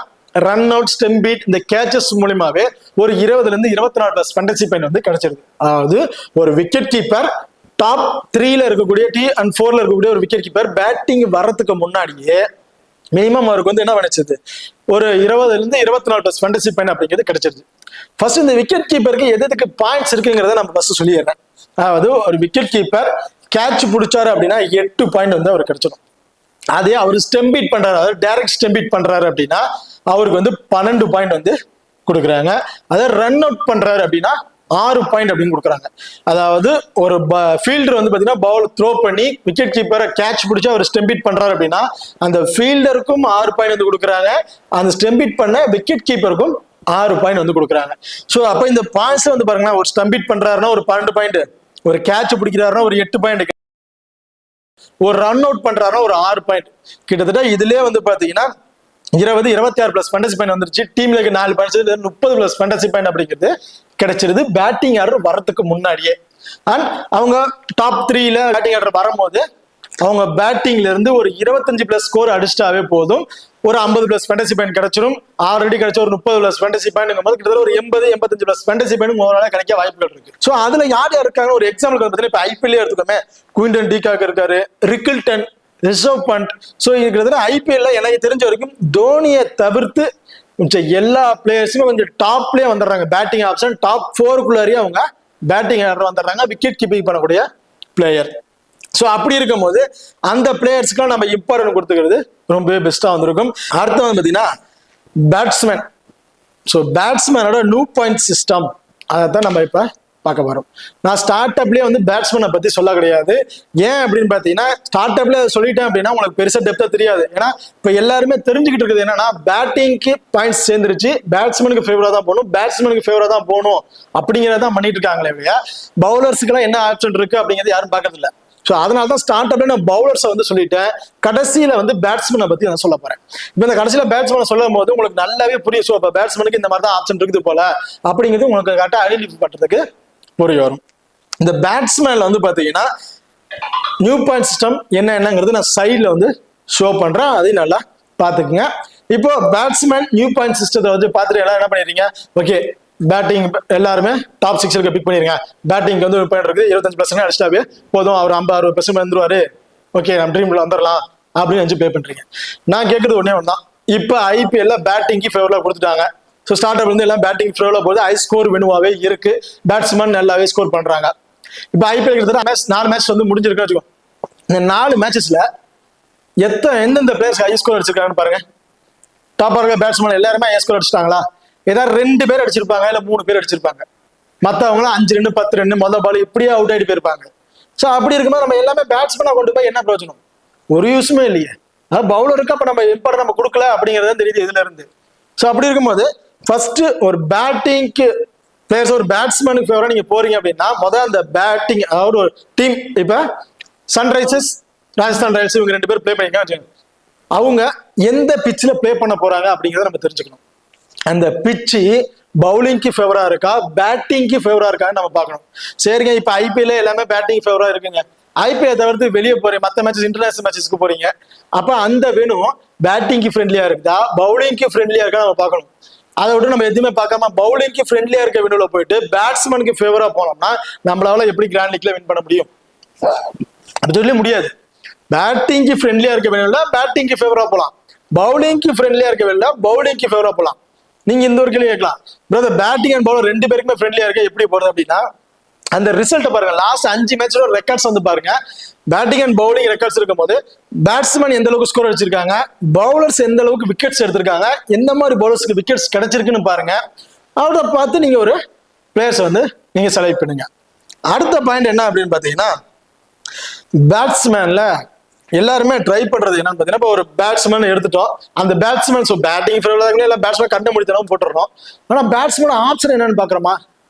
ரன் அவுட், ஸ்டெம் பீட், இந்த கேச்சஸ் மூலியமாவே ஒரு 20 to 24+ ஃபேண்டசி பாயிண்ட் வந்து கிடைச்சிருக்கு. அதாவது ஒரு விக்கெட் கீப்பர் டாப் 3ல இருக்கக்கூடிய T&4ல இருக்கக்கூடிய ஒரு விக்கெட் கீப்பர் பேட்டிங் வர்றதுக்கு முன்னாடியே மினிமம் அவருக்கு வந்து என்ன நினைச்சது ஒரு 20ல இருந்து 24 பிளஸ் ஃபேண்டசி பாயிண்ட் அப்படிங்கிறது கிடைச்சிருது. ஃபர்ஸ்ட் இந்த விக்கெட் கீப்பருக்கு எதுக்கு பாயிண்ட்ஸ் இருக்குங்கிறத நம்ம ஃபர்ஸ்ட் சொல்லிடுறேன். அதாவது ஒரு விக்கெட் கீப்பர் கேட்ச் பிடிச்சாரு அப்படின்னா 8 பாயிண்ட் வந்து அவருக்கு கிடைச்சிடும். அதே அவர் ஸ்டெம்பீட் பண்றாரு, அதாவது டைரக்ட் ஸ்டெம்பீட் பண்றாரு அப்படின்னா அவருக்கு வந்து 12 பாயிண்ட் வந்து கொடுக்குறாங்க. அதாவது ரன் அவுட் பண்றாரு அப்படின்னா 6 பாயிண்ட் அப்படின்னு கொடுக்குறாங்க. அதாவது ஒரு ஃபீல்டர் வந்து பாத்தீங்கன்னா பவுல் த்ரோ பண்ணி விக்கெட் கீப்பரை கேட்ச் பிடிச்சி அவர் ஸ்டெம்பீட் பண்றாரு அப்படின்னா அந்த ஃபீல்டருக்கும் 6 பாயிண்ட் வந்து கொடுக்குறாங்க, அந்த ஸ்டெம்பீட் பண்ண விக்கெட் கீப்பருக்கும் 6 பாயிண்ட் வந்து கொடுக்குறாங்க. ஸோ அப்ப இந்த பாயிண்ட்ஸ் வந்து பாருங்கன்னா ஒரு ஸ்டெம்பீட் பண்றாருன்னா ஒரு 12 பாயிண்ட், ஒரு கேட்ச் பிடிக்கிறாருன்னா ஒரு 8 பாயிண்ட், ஒரு ரன் அவுட் பண்றாருன்னா ஒரு 6 பாயிண்ட். கிட்டத்தட்ட இதுலயே வந்து பாத்தீங்கன்னா 26 பிளஸ் ஃபேண்டசி பாயிண்ட் வந்துருச்சு. டீம்ல 4 பாயிண்ட்ஸ் 30 பிளஸ் ஃபேண்டசி பாயிண்ட் அப்படிங்கிறது கிடைச்சிருது பேட்டிங் ஆர்டர் வரதுக்கு முன்னாடியே. அண்ட் அவங்க டாப் 3ல பேட்டிங் ஆர்டர் வரும்போது அவங்க பேட்டிங்ல இருந்து ஒரு 25 பிளஸ் ஸ்கோர் அடிச்சிட்டாவே போதும், ஒரு 50 பிளஸ் ஃபேண்டசி பாயிண்ட் கிடைச்சிடும். ஆல்ரெடி கிடைச்ச ஒரு 30 பிளஸ் ஃபேண்டசி பாயிண்ட் போது கிட்டத்தட்ட ஒரு 85 பிளஸ் ஃபேண்டசி பாயிண்ட் ஓவரால கிடைக்க வாய்ப்புகள் இருக்கு. ஸோ அதுல யார் யார் இருக்காங்க ஒரு எக்ஸாம்பிள் பார்த்தீங்கன்னா இப்ப ஐபிஎல் எடுத்துக்கோமே, குயின்டன் டிகாக் இருக்காரு, ரிக்கில்டன், ரிஷப் பண்ட். ஸோ கிட்டத்தட்ட ஐபிஎல்ல எனக்கு தெரிஞ்ச வரைக்கும் தோனியை தவிர்த்து எல்லா பிளேயர்ஸுமே கொஞ்சம் டாப்லயே வந்துடுறாங்க. பேட்டிங் ஆப்ஷன் டாப் 4க்குள்ளாரியே அவங்க பேட்டிங் ஆர்டர் வந்துடுறாங்க, விக்கெட் கீப்பிங் பண்ணக்கூடிய பிளேயர். ஸோ அப்படி இருக்கும் போது அந்த பிளேயர்ஸ்க்குலாம் நம்ம இம்பார்ட்டன்ட் கொடுத்துக்கிறது ரொம்பவே பெஸ்டா வந்திருக்கும். அடுத்து வந்து பாத்தீங்கன்னா பேட்ஸ்மேன். ஸோ பேட்ஸ்மேனோட நியூ பாயிண்ட் சிஸ்டம் அதைத்தான் நம்ம இப்ப பார்க்க போறோம். நான் ஸ்டார்ட் அப்லயே வந்து பேட்ஸ்மேனை பத்தி சொல்ல கிடையாது. ஏன் அப்படின்னு பாத்தீங்கன்னா ஸ்டார்ட் அப்ல சொல்லிட்டேன் அப்படின்னா உங்களுக்கு பெருசா டெப்தா தெரியாது. ஏன்னா இப்ப எல்லாருமே தெரிஞ்சுக்கிட்டு இருக்குது என்னன்னா பேட்டிங்க்கு பாயிண்ட்ஸ் சேர்ந்துருச்சு, பேட்ஸ்மேனுக்கு ஃபேவரா தான் போகணும், பேட்ஸ்மேனுக்கு ஃபேவரா தான் போகணும் அப்படிங்கிறதான் பண்ணிட்டு இருக்காங்களே இல்லையா, பவுலர்ஸுக்கு எல்லாம் என்ன ஆப்ஷன் இருக்கு அப்படிங்கிறது யாரும் பார்க்கறது இல்லை. ஸோ அதனால தான் ஸ்டார்ட் அப்ல நான் பவுலர்ஸை வந்து சொல்லிட்டேன், கடைசியில வந்து பேட்ஸ்மேனை பத்தி நான் சொல்ல போறேன். இப்போ இந்த கடைசியில பேட்ஸ்மேனை சொல்லும் போது உங்களுக்கு நல்லாவே புரியும். ஸோ இப்போ பேட்ஸ்மேனுக்கு இந்த மாதிரி தான் ஆப்ஷன் இருக்குது போல அப்படிங்கிறது உங்களுக்கு கரெக்டாக ஐடென்டிஃபை பண்றதுக்கு புரிய வரும். இந்த பேட்ஸ்மேன்ல வந்து பாத்தீங்கன்னா நியூ பாயிண்ட் சிஸ்டம் என்னங்கிறது நான் சைட்ல வந்து ஷோ பண்றேன், அதையும் நல்லா பாத்துக்குங்க. இப்போ பேட்ஸ்மேன் நியூ பாயிண்ட் சிஸ்டத்தை வந்து பார்த்துட்டு எல்லாம் என்ன பண்ணிடுறீங்க, ஓகே பேட்டிங் எல்லாருமே டாப் 6 பிக் பண்ணிருங்க, பேட்டிங் வந்து பாயிண்ட் இருக்கு 25% அடிச்சிட்டாவே போதும், அவர் 50-60% வந்துருவாரு, ஓகே நம்ம ட்ரீம்ல வந்துடலாம் அப்படின்னு நினைச்சு ப்ளே பண்றீங்க. நான் கேட்கறது ஒன்னே ஒன்று தான், இப்போ ஐபிஎல்ல பேட்டிங்க்கு ஃபேவரா கொடுத்துட்டாங்க. ஸோ ஸ்டார்ட் அப் வந்து எல்லாம் பேட்டிங் ஃபேவரா போகுது, ஹை ஸ்கோர் வினுவாவே இருக்கு, பேட்ஸ்மேன் நல்லாவே ஸ்கோர் பண்றாங்க. இப்போ ஐபிஎல் கிட்டத்தட்ட 4 மேட்ச் வந்து முடிஞ்சிருக்குன்னு வச்சுக்கோ. இந்த 4 மேட்சஸ்ல எந்தெந்த பிளேயர்ஸ் ஹை ஸ்கோர் அடிச்சிருக்காங்கன்னு பாருங்க. டாப்பா இருக்க பேட்ஸ்மேன் எல்லாருமே ஹை ஸ்கோர் அடிச்சிட்டாங்களா? ஏதாவது 2 பேர் அடிச்சிருப்பாங்க, இல்ல 3 பேர் அடிச்சிருப்பாங்க, மற்றவங்களாம் 5 ரன் 10 ரன் மொதல் பால் இப்படியே அவுட் ஆகிட்டு போயிருப்பாங்க. ஸோ அப்படி இருக்கும்போது நம்ம எல்லாமே பேட்ஸ்மேனா கொண்டு போய் என்ன பிரயோஜனம், ஒரு யூஸுமே இல்லையே. அதாவது பவுலருக்கு அப்ப நம்ம இம்பார்ட்டன் நம்ம கொடுக்கல அப்படிங்கிறது தெரியுது இதுல இருந்து. ஸோ அப்படி இருக்கும்போது ஃபர்ஸ்ட் ஒரு பேட்டிங்க்கு பிளேயர்ஸ் ஒரு பேட்ஸ்மேனுக்கு ஃபேவரா நீங்க போறீங்க அப்படின்னா முதல் அந்த பேட்டிங், அதாவது ஒரு டீம் இப்ப சன்ரைசர்ஸ் ராஜஸ்தான் ராயல்ஸ் இவங்க 2 பேர் பிளே பண்ணிக்க, அவங்க எந்த பிச்சில் பிளே பண்ண போறாங்க அப்படிங்கிறத நம்ம தெரிஞ்சுக்கணும். அந்த பிச்சு பவுலிங்க்கு ஃபேவரா இருக்கா பேட்டிங்க்கு ஃபேவரா இருக்கான்னு நம்ம பார்க்கணும். சரிங்க, இப்ப ஐபிஎல் எல்லாமே பேட்டிங் ஃபேவரா இருக்குங்க, ஐபிஎல் தவிர்த்து வெளியே போறீங்க மற்ற மேட்சஸ் இன்டர்நேஷனல் மேட்சஸ்க்கு போறீங்க, அப்ப அந்த வேணும் பேட்டிங்க்கு ஃப்ரெண்ட்லியா இருக்குதா பவுலிங்க்கு ஃப்ரெண்ட்லியா இருக்கா நம்ம பார்க்கணும். அதை விட்டு நம்ம எதுவுமே பார்க்காம பவுலிங்க்கு ஃப்ரெண்ட்லியா இருக்க வினுல போயிட்டு பேட்ஸ்மேனுக்கு ஃபேவரா போனோம்னா நம்மளால எப்படி கிராண்ட் லீக்ல வின் பண்ண முடியும்? அப்படி சொல்லி முடியாது. பேட்டிங்க்கு ஃப்ரெண்ட்லியா இருக்க வேணும்ல பேட்டிங்க்கு ஃபேவரா போலாம், பவுலிங்க்கு ஃப்ரெண்ட்லியா இருக்க வேணும்ல பவுலிங்க்கு ஃபேவரா போலாம். நீங்க இந்த ஒரு கேள்வி கேட்கலாம், பிரதர் பேட்டிங் அண்ட் பவுலர் 2 பேருக்குமே ஃப்ரெண்ட்லியா இருக்க எப்படி போறது அப்படின்னா அந்த ரிசல்ட் பாருங்க. லாஸ்ட் 5 மேட்சோட ரெக்கார்ட்ஸ் வந்து பாருங்க. பேட்டிங் அண்ட் பவுலிங் ரெக்கார்ட்ஸ் இருக்கும் போது பேட்ஸ்மேன் எந்த அளவுக்கு ஸ்கோர் அடிச்சிருக்காங்க, பவுலர்ஸ் எந்த அளவுக்கு விக்கெட்ஸ் எடுத்திருக்காங்க, எந்த மாதிரி பவுலர்ஸ்க்கு விக்கெட்ஸ் கிடைச்சிருக்குன்னு பாருங்க. அதை பார்த்து நீங்க ஒரு பிளேயர்ஸ் வந்து நீங்க செலக்ட் பண்ணுங்க. அடுத்த பாயிண்ட் என்ன அப்படின்னு பாத்தீங்கன்னா பேட்ஸ்மேன்ல எல்லாருமே ட்ரை பண்றது என்னன்னு பாத்தீங்கன்னா இப்போ ஒரு பேட்ஸ்மேன் எடுத்துட்டோம், அந்த பேட்ஸ்மேன் ஸோ பேட்டிங் ஃபேவரா இல்லை பேட்ஸ்மேன் கண்ண முடித்தனவும் போட்டுறோம். ஆனா பேட்ஸ்மேன் ஆப்ஷன் என்னன்னு பாக்குறோமா?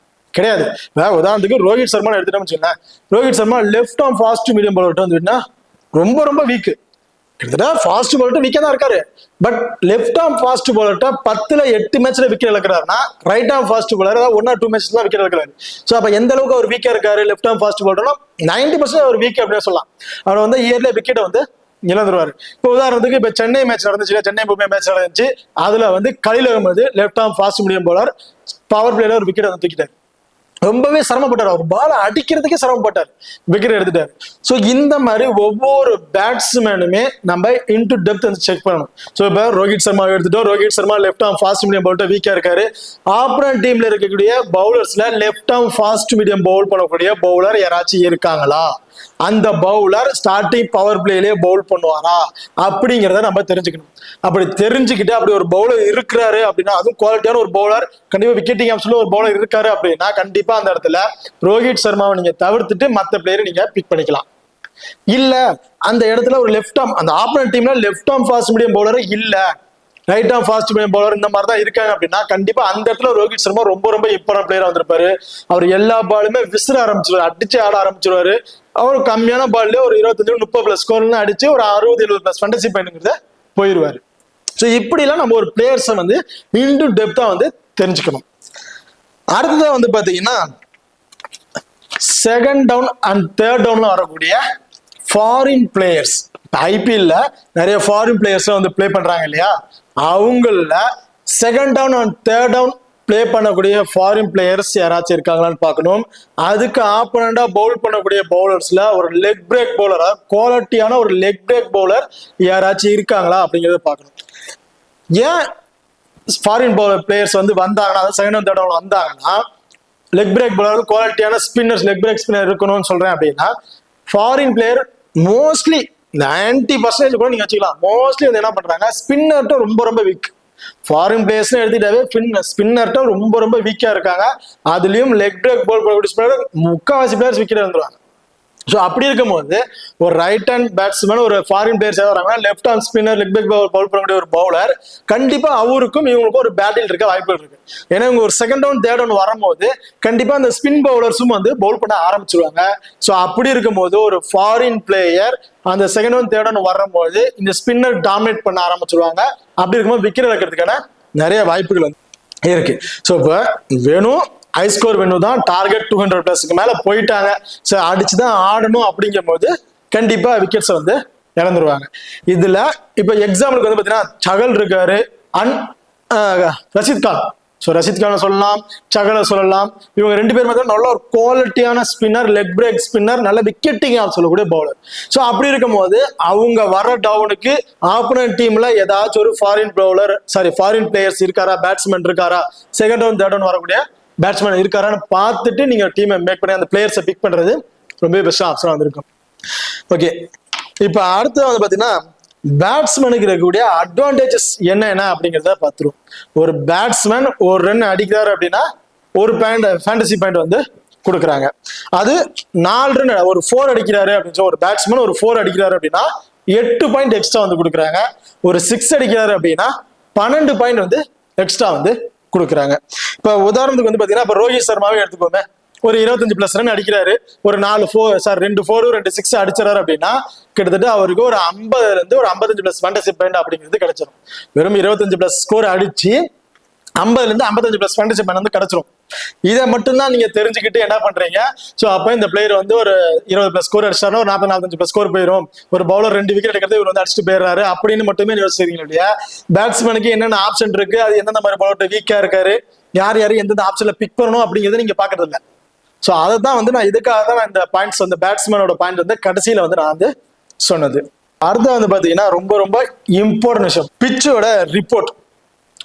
கிடையாது. உதாரணத்துக்கு ரோஹித் சர்மா எடுத்துட்டோம்னு வச்சுக்கோங்களேன், Rohit Sharma left arm fast medium bowler வந்து ரொம்ப ரொம்ப வீக், கிட்டத்தட்ட ஃபாஸ்ட் பவுலர் வீக்கா தான் இருக்காரு. பட் லெஃப்ட் ஆர்ம் ஃபாஸ்ட் பவுலர்ட்ட 10ல 8 மேட்ச்ல விக்கெட் இழக்கிறாருன்னா right arm fast bowler 1 or 2 மேட்ச்ல தான் விக்கெட் இழக்கிறாரு. ஸோ அப்ப எந்த அளவுக்கு அவர் வீக்கா இருக்காரு லெஃப்ட் ஆர்ம் ஃபாஸ்ட் பவுலர்னா 90% அவர் வீக் அப்படின்னு சொல்லலாம். அவர் வந்து இயர்ல விக்கெட்டை வந்து இழந்துருவாரு. இப்போ உதாரணத்துக்கு இப்ப சென்னை மேட்ச் நடந்துச்சு, சென்னை மும்பை மேட்ச் நடந்துச்சு, அதுல வந்து Khaleel Ahmed left arm fast medium bowler power பிளேல ஒரு விக்கெட் வந்து தூக்கிட்டாரு. ரொம்பவே சிரமப்பட்டார். அவர் பால் அடிக்கிறதுக்கே சிரமப்பட்டார், விக்கெட் எடுத்துட்டார். ஸோ இந்த மாதிரி ஒவ்வொரு பேட்ஸ்மேனுமே நம்ம இன்டு டெப்த் வந்து செக் பண்ணணும். ஸோ இப்போ ரோஹித் சர்மா எடுத்துட்டோம். Rohit Sharma left arm fast medium bowler வீக்கா இருக்காரு. ஆப்போனன்ட் டீம்ல இருக்கக்கூடிய பவுலர்ஸ்ல left arm fast medium bowl பண்ணக்கூடிய பவுலர் யாராச்சும் இருக்காங்களா, அந்த பவுலர் ஸ்டார்டிங் பவர் பிளேலயே பவுல் பண்ணுவாரா அப்படிங்கிறத நம்ம தெரிஞ்சுக்கணும். அப்படி தெரிஞ்சுக்கிட்டு அப்படி ஒரு பவுலர் இருக்கிறாரு அப்படின்னா, அதுவும் குவாலிட்டியான ஒரு பவுலர், கண்டிப்பா விக்கெட்டிங் ஆப்ஷன்ல ஒரு பவுலர் இருக்காரு அப்படின்னா கண்டிப்பா அந்த இடத்துல ரோஹித் சர்மாவை நீங்க தவிர்த்துட்டு மற்ற பிளேயரை நீங்க பிக் பண்ணிக்கலாம். இல்ல அந்த இடத்துல ஒரு லெஃப்ட் ஆர்ம், அந்த ஆப்போனன்ட் டீம்ல left arm fast medium bowler இல்ல, right arm fast medium bowler இந்த மாதிரி தான் இருக்காங்க அப்படின்னா கண்டிப்பா அந்த இடத்துல ரோஹித் சர்மா ரொம்ப ரொம்ப இம்பார்ட்டன்ட் பிளேயரா வந்திருப்பாரு. அவர் எல்லா பாலுமே விசிற ஆரம்பிச்சிருவாரு, அடிச்சு ஆட ஆரம்பிச்சிருவாரு. அவர் கம்மியான பால்ல ஒரு 25-30+ ஸ்கோர்னு அடிச்சு ஒரு 60-70+ ஃபேண்டசி பாயிண்ட்ங்கிறத போயிருவாரு. ஸோ இப்படிலாம் நம்ம ஒரு பிளேயர்ஸை வந்து இன்டு டெப்தா வந்து தெரிஞ்சுக்கணும். அடுத்ததான் வந்து பாத்தீங்கன்னா செகண்ட் டவுன் அண்ட் தேர்ட் டவுன்ல வரக்கூடிய ஃபாரின் பிளேயர்ஸ். ஐபிஎல்ல நிறைய ஃபாரின் பிளேயர்ஸ் வந்து பிளே பண்றாங்க இல்லையா, அவங்கள second down and third down play பண்ணக்கூடிய ஃபாரின் பிளேயர்ஸ் யாராச்சும் இருக்காங்களான்னு பார்க்கணும். அதுக்கு ஆப்போனண்டா பவுல் பண்ணக்கூடிய பவுலர்ஸ்ல ஒரு லெக் பிரேக் பவுலரா குவாலிட்டியான ஒரு லெக் பிரேக் பவுலர் யாராச்சும் இருக்காங்களா அப்படிங்கறத பார்க்கணும். ஏன் ஃபாரின் பிளேயர்ஸ் வந்து வந்தாங்கன்னா, செகண்ட் அண்ட் தேர்ட் டவுன் வந்தாங்கன்னா லெக் பிரேக் பவுலர் குவாலிட்டியான ஸ்பின்னர்ஸ், லெக் பிரேக் ஸ்பின்னர் இருக்கணும்னு சொல்றேன். அப்படின்னா ஃபாரின் பிளேயர் மோஸ்ட்லி 90% கூட நீங்க வச்சுக்கலாம், மோஸ்ட்லி வந்து என்ன பண்றாங்க, ஸ்பின்னர்ட்ட ரொம்ப ரொம்ப வீக். ஃபாரின் பிளேயர்ஸ் எடுத்துட்டாவே ஸ்பின்னர்ட்ட ரொம்ப ரொம்ப வீக்கா இருக்காங்க. அதுலயும் லெக் பிரேக் பால் போடக்கூடிய ஸ்பின்னர் முக்காவாசி பிளேயர்ஸ் விக்கெட் வந்துருவாங்க. ஸோ அப்படி இருக்கும்போது ஒரு ரைட் ஹேண்ட் பேட்ஸ்மேன், ஒரு ஃபாரின் பிளேயர்ஸ் வராங்க, left hand spinner, leg break bowl பண்ணக்கூடிய ஒரு பவுலர், கண்டிப்பா அவருக்கும் இவங்களுக்கும் ஒரு பேட்டில் இருக்க வாய்ப்புகள் இருக்கு. ஏன்னா இவங்க ஒரு செகண்ட் டவுன் தேர்ட் டவுன் வரும்போது கண்டிப்பா அந்த ஸ்பின் பவுலர்ஸும் வந்து பவுல் பண்ண ஆரம்பிச்சிருவாங்க. ஸோ அப்படி இருக்கும்போது ஒரு ஃபாரின் பிளேயர் அந்த செகண்ட் டவுன் தேர்ட் டவுன் வரும்போது இந்த ஸ்பின்னர் டாமினேட் பண்ண ஆரம்பிச்சிருவாங்க. அப்படி இருக்கும்போது விக்கெட் இழக்கிறதுக்கான நிறைய வாய்ப்புகள் வந்து இருக்கு. ஸோ இப்போ வேணும் ஹை ஸ்கோர் வேணும் தான், டார்கெட் 200+ மேல போயிட்டாங்க, ஸோ அடிச்சுதான் ஆடணும் அப்படிங்கும் போது கண்டிப்பா விக்கெட்ஸ் வந்து இழந்துருவாங்க. இதுல இப்ப எக்ஸாம்பிளுக்கு வந்து பாத்தீங்கன்னா சகல் இருக்காரு அண்ட் ரஷித் கான். ஸோ ரஷித் கானை சொல்லலாம், சகலை சொல்லலாம். இவங்க ரெண்டு பேரும் பார்த்தா நல்ல ஒரு குவாலிட்டியான ஸ்பின்னர், லெக் பிரேக் ஸ்பின்னர், நல்ல விக்கெட்டிங் சொல்லக்கூடிய பவுலர். ஸோ அப்படி இருக்கும்போது அவங்க வர டவுனுக்கு ஆப்போனன்ட் டீம்ல ஏதாச்சும் ஒரு ஃபாரின் ஃபாரின் பிளேயர்ஸ் இருக்காரா, பேட்ஸ்மேன் இருக்காரா, செகண்ட் டவுன் தேர்ட் டவுன் வரக்கூடிய பேட்ஸ்மேன் இருக்காரான்னு பார்த்துட்டு நீங்க டீமை மேக் பண்ணி அந்த பிளேயர்ஸை பிக் பண்றது ரொம்ப பெஸ்ட் ஆப்ஷனா வந்திருக்கும். ஓகே, இப்ப அடுத்து வந்து பாத்தீங்கன்னா பேட்ஸ்மேனுக்கு இருக்கக்கூடிய அட்வான்டேஜஸ் என்ன அப்படிங்கிறத பார்த்துருவோம். ஒரு பேட்ஸ்மேன் ஒரு ரன் அடிக்கிறாரு அப்படின்னா ஒரு பாயிண்ட் ஃபேண்டசி பாயிண்ட் வந்து கொடுக்குறாங்க. அது 4 ரன், ஒரு 4 அடிக்கிறாரு அப்படின்னு ஒரு பேட்ஸ்மேன் ஒரு 4 அடிக்கிறாரு அப்படின்னா 8 பாயிண்ட் எக்ஸ்ட்ரா வந்து கொடுக்குறாங்க. ஒரு 6 அடிக்கிறாரு அப்படின்னா 12 பாயிண்ட் வந்து எக்ஸ்ட்ரா வந்து கொடுக்குறாங்க. இப்ப உதாரணத்துக்கு வந்து பாத்தீங்கன்னா இப்ப ரோஹித் சர்மாவே எடுத்துக்கோங்க, ஒரு 25+ ரன் அடிக்கிறாரு, ஒரு 2 4 2 6 அடிச்சாரு அப்படின்னா கிட்டத்தட்ட அவருக்கு ஒரு 50 ஒரு 55+ ஃபேண்டசி பாயிண்ட் அப்படிங்கிறது கிடைச்சிடும். வெறும் 25+ ஸ்கோர் அடிச்சு 50 55+ ஃபேண்டசி பாயிண்ட் வந்து கிடைச்சிரும். இதை மட்டும்தான் நீங்க தெரிஞ்சுக்கிட்டு என்ன பண்றீங்க, ஸோ அப்போ இந்த பிளேயர் வந்து ஒரு 20+ ஸ்கோர் அடிச்சாருன்னா ஒரு 40-45+ ஸ்கோர் போயிடும், ஒரு பவுலர் 2 விக்கெட் எடுக்கிறது இவர் வந்து அடிச்சுட்டு போயிடுறாரு அப்படின்னு மட்டுமே யோசிக்கிறீங்க இல்லையா. பேட்ஸ்மேனுக்கு என்னென்ன ஆப்ஷன் இருக்கு, அது எந்தெந்த மாதிரி பவுலர் வீக்கா இருக்காரு, யார் எந்தெந்த ஆப்ஷன்ல பிக் பண்ணணும் அப்படிங்கிறத நீங்க பாக்குறது இல்லை. ஸோ அதை தான் வந்து நான் இதுக்காக தான் இந்த பாயிண்ட்ஸ் வந்து பேட்ஸ்மேனோட பாயிண்ட் வந்து கடைசியில வந்து நான் வந்து சொன்னது. அடுத்து வந்து பாத்தீங்கன்னா ரொம்ப ரொம்ப இம்பார்ட்டன்ட் விஷயம், பிச்சோட ரிப்போர்ட்.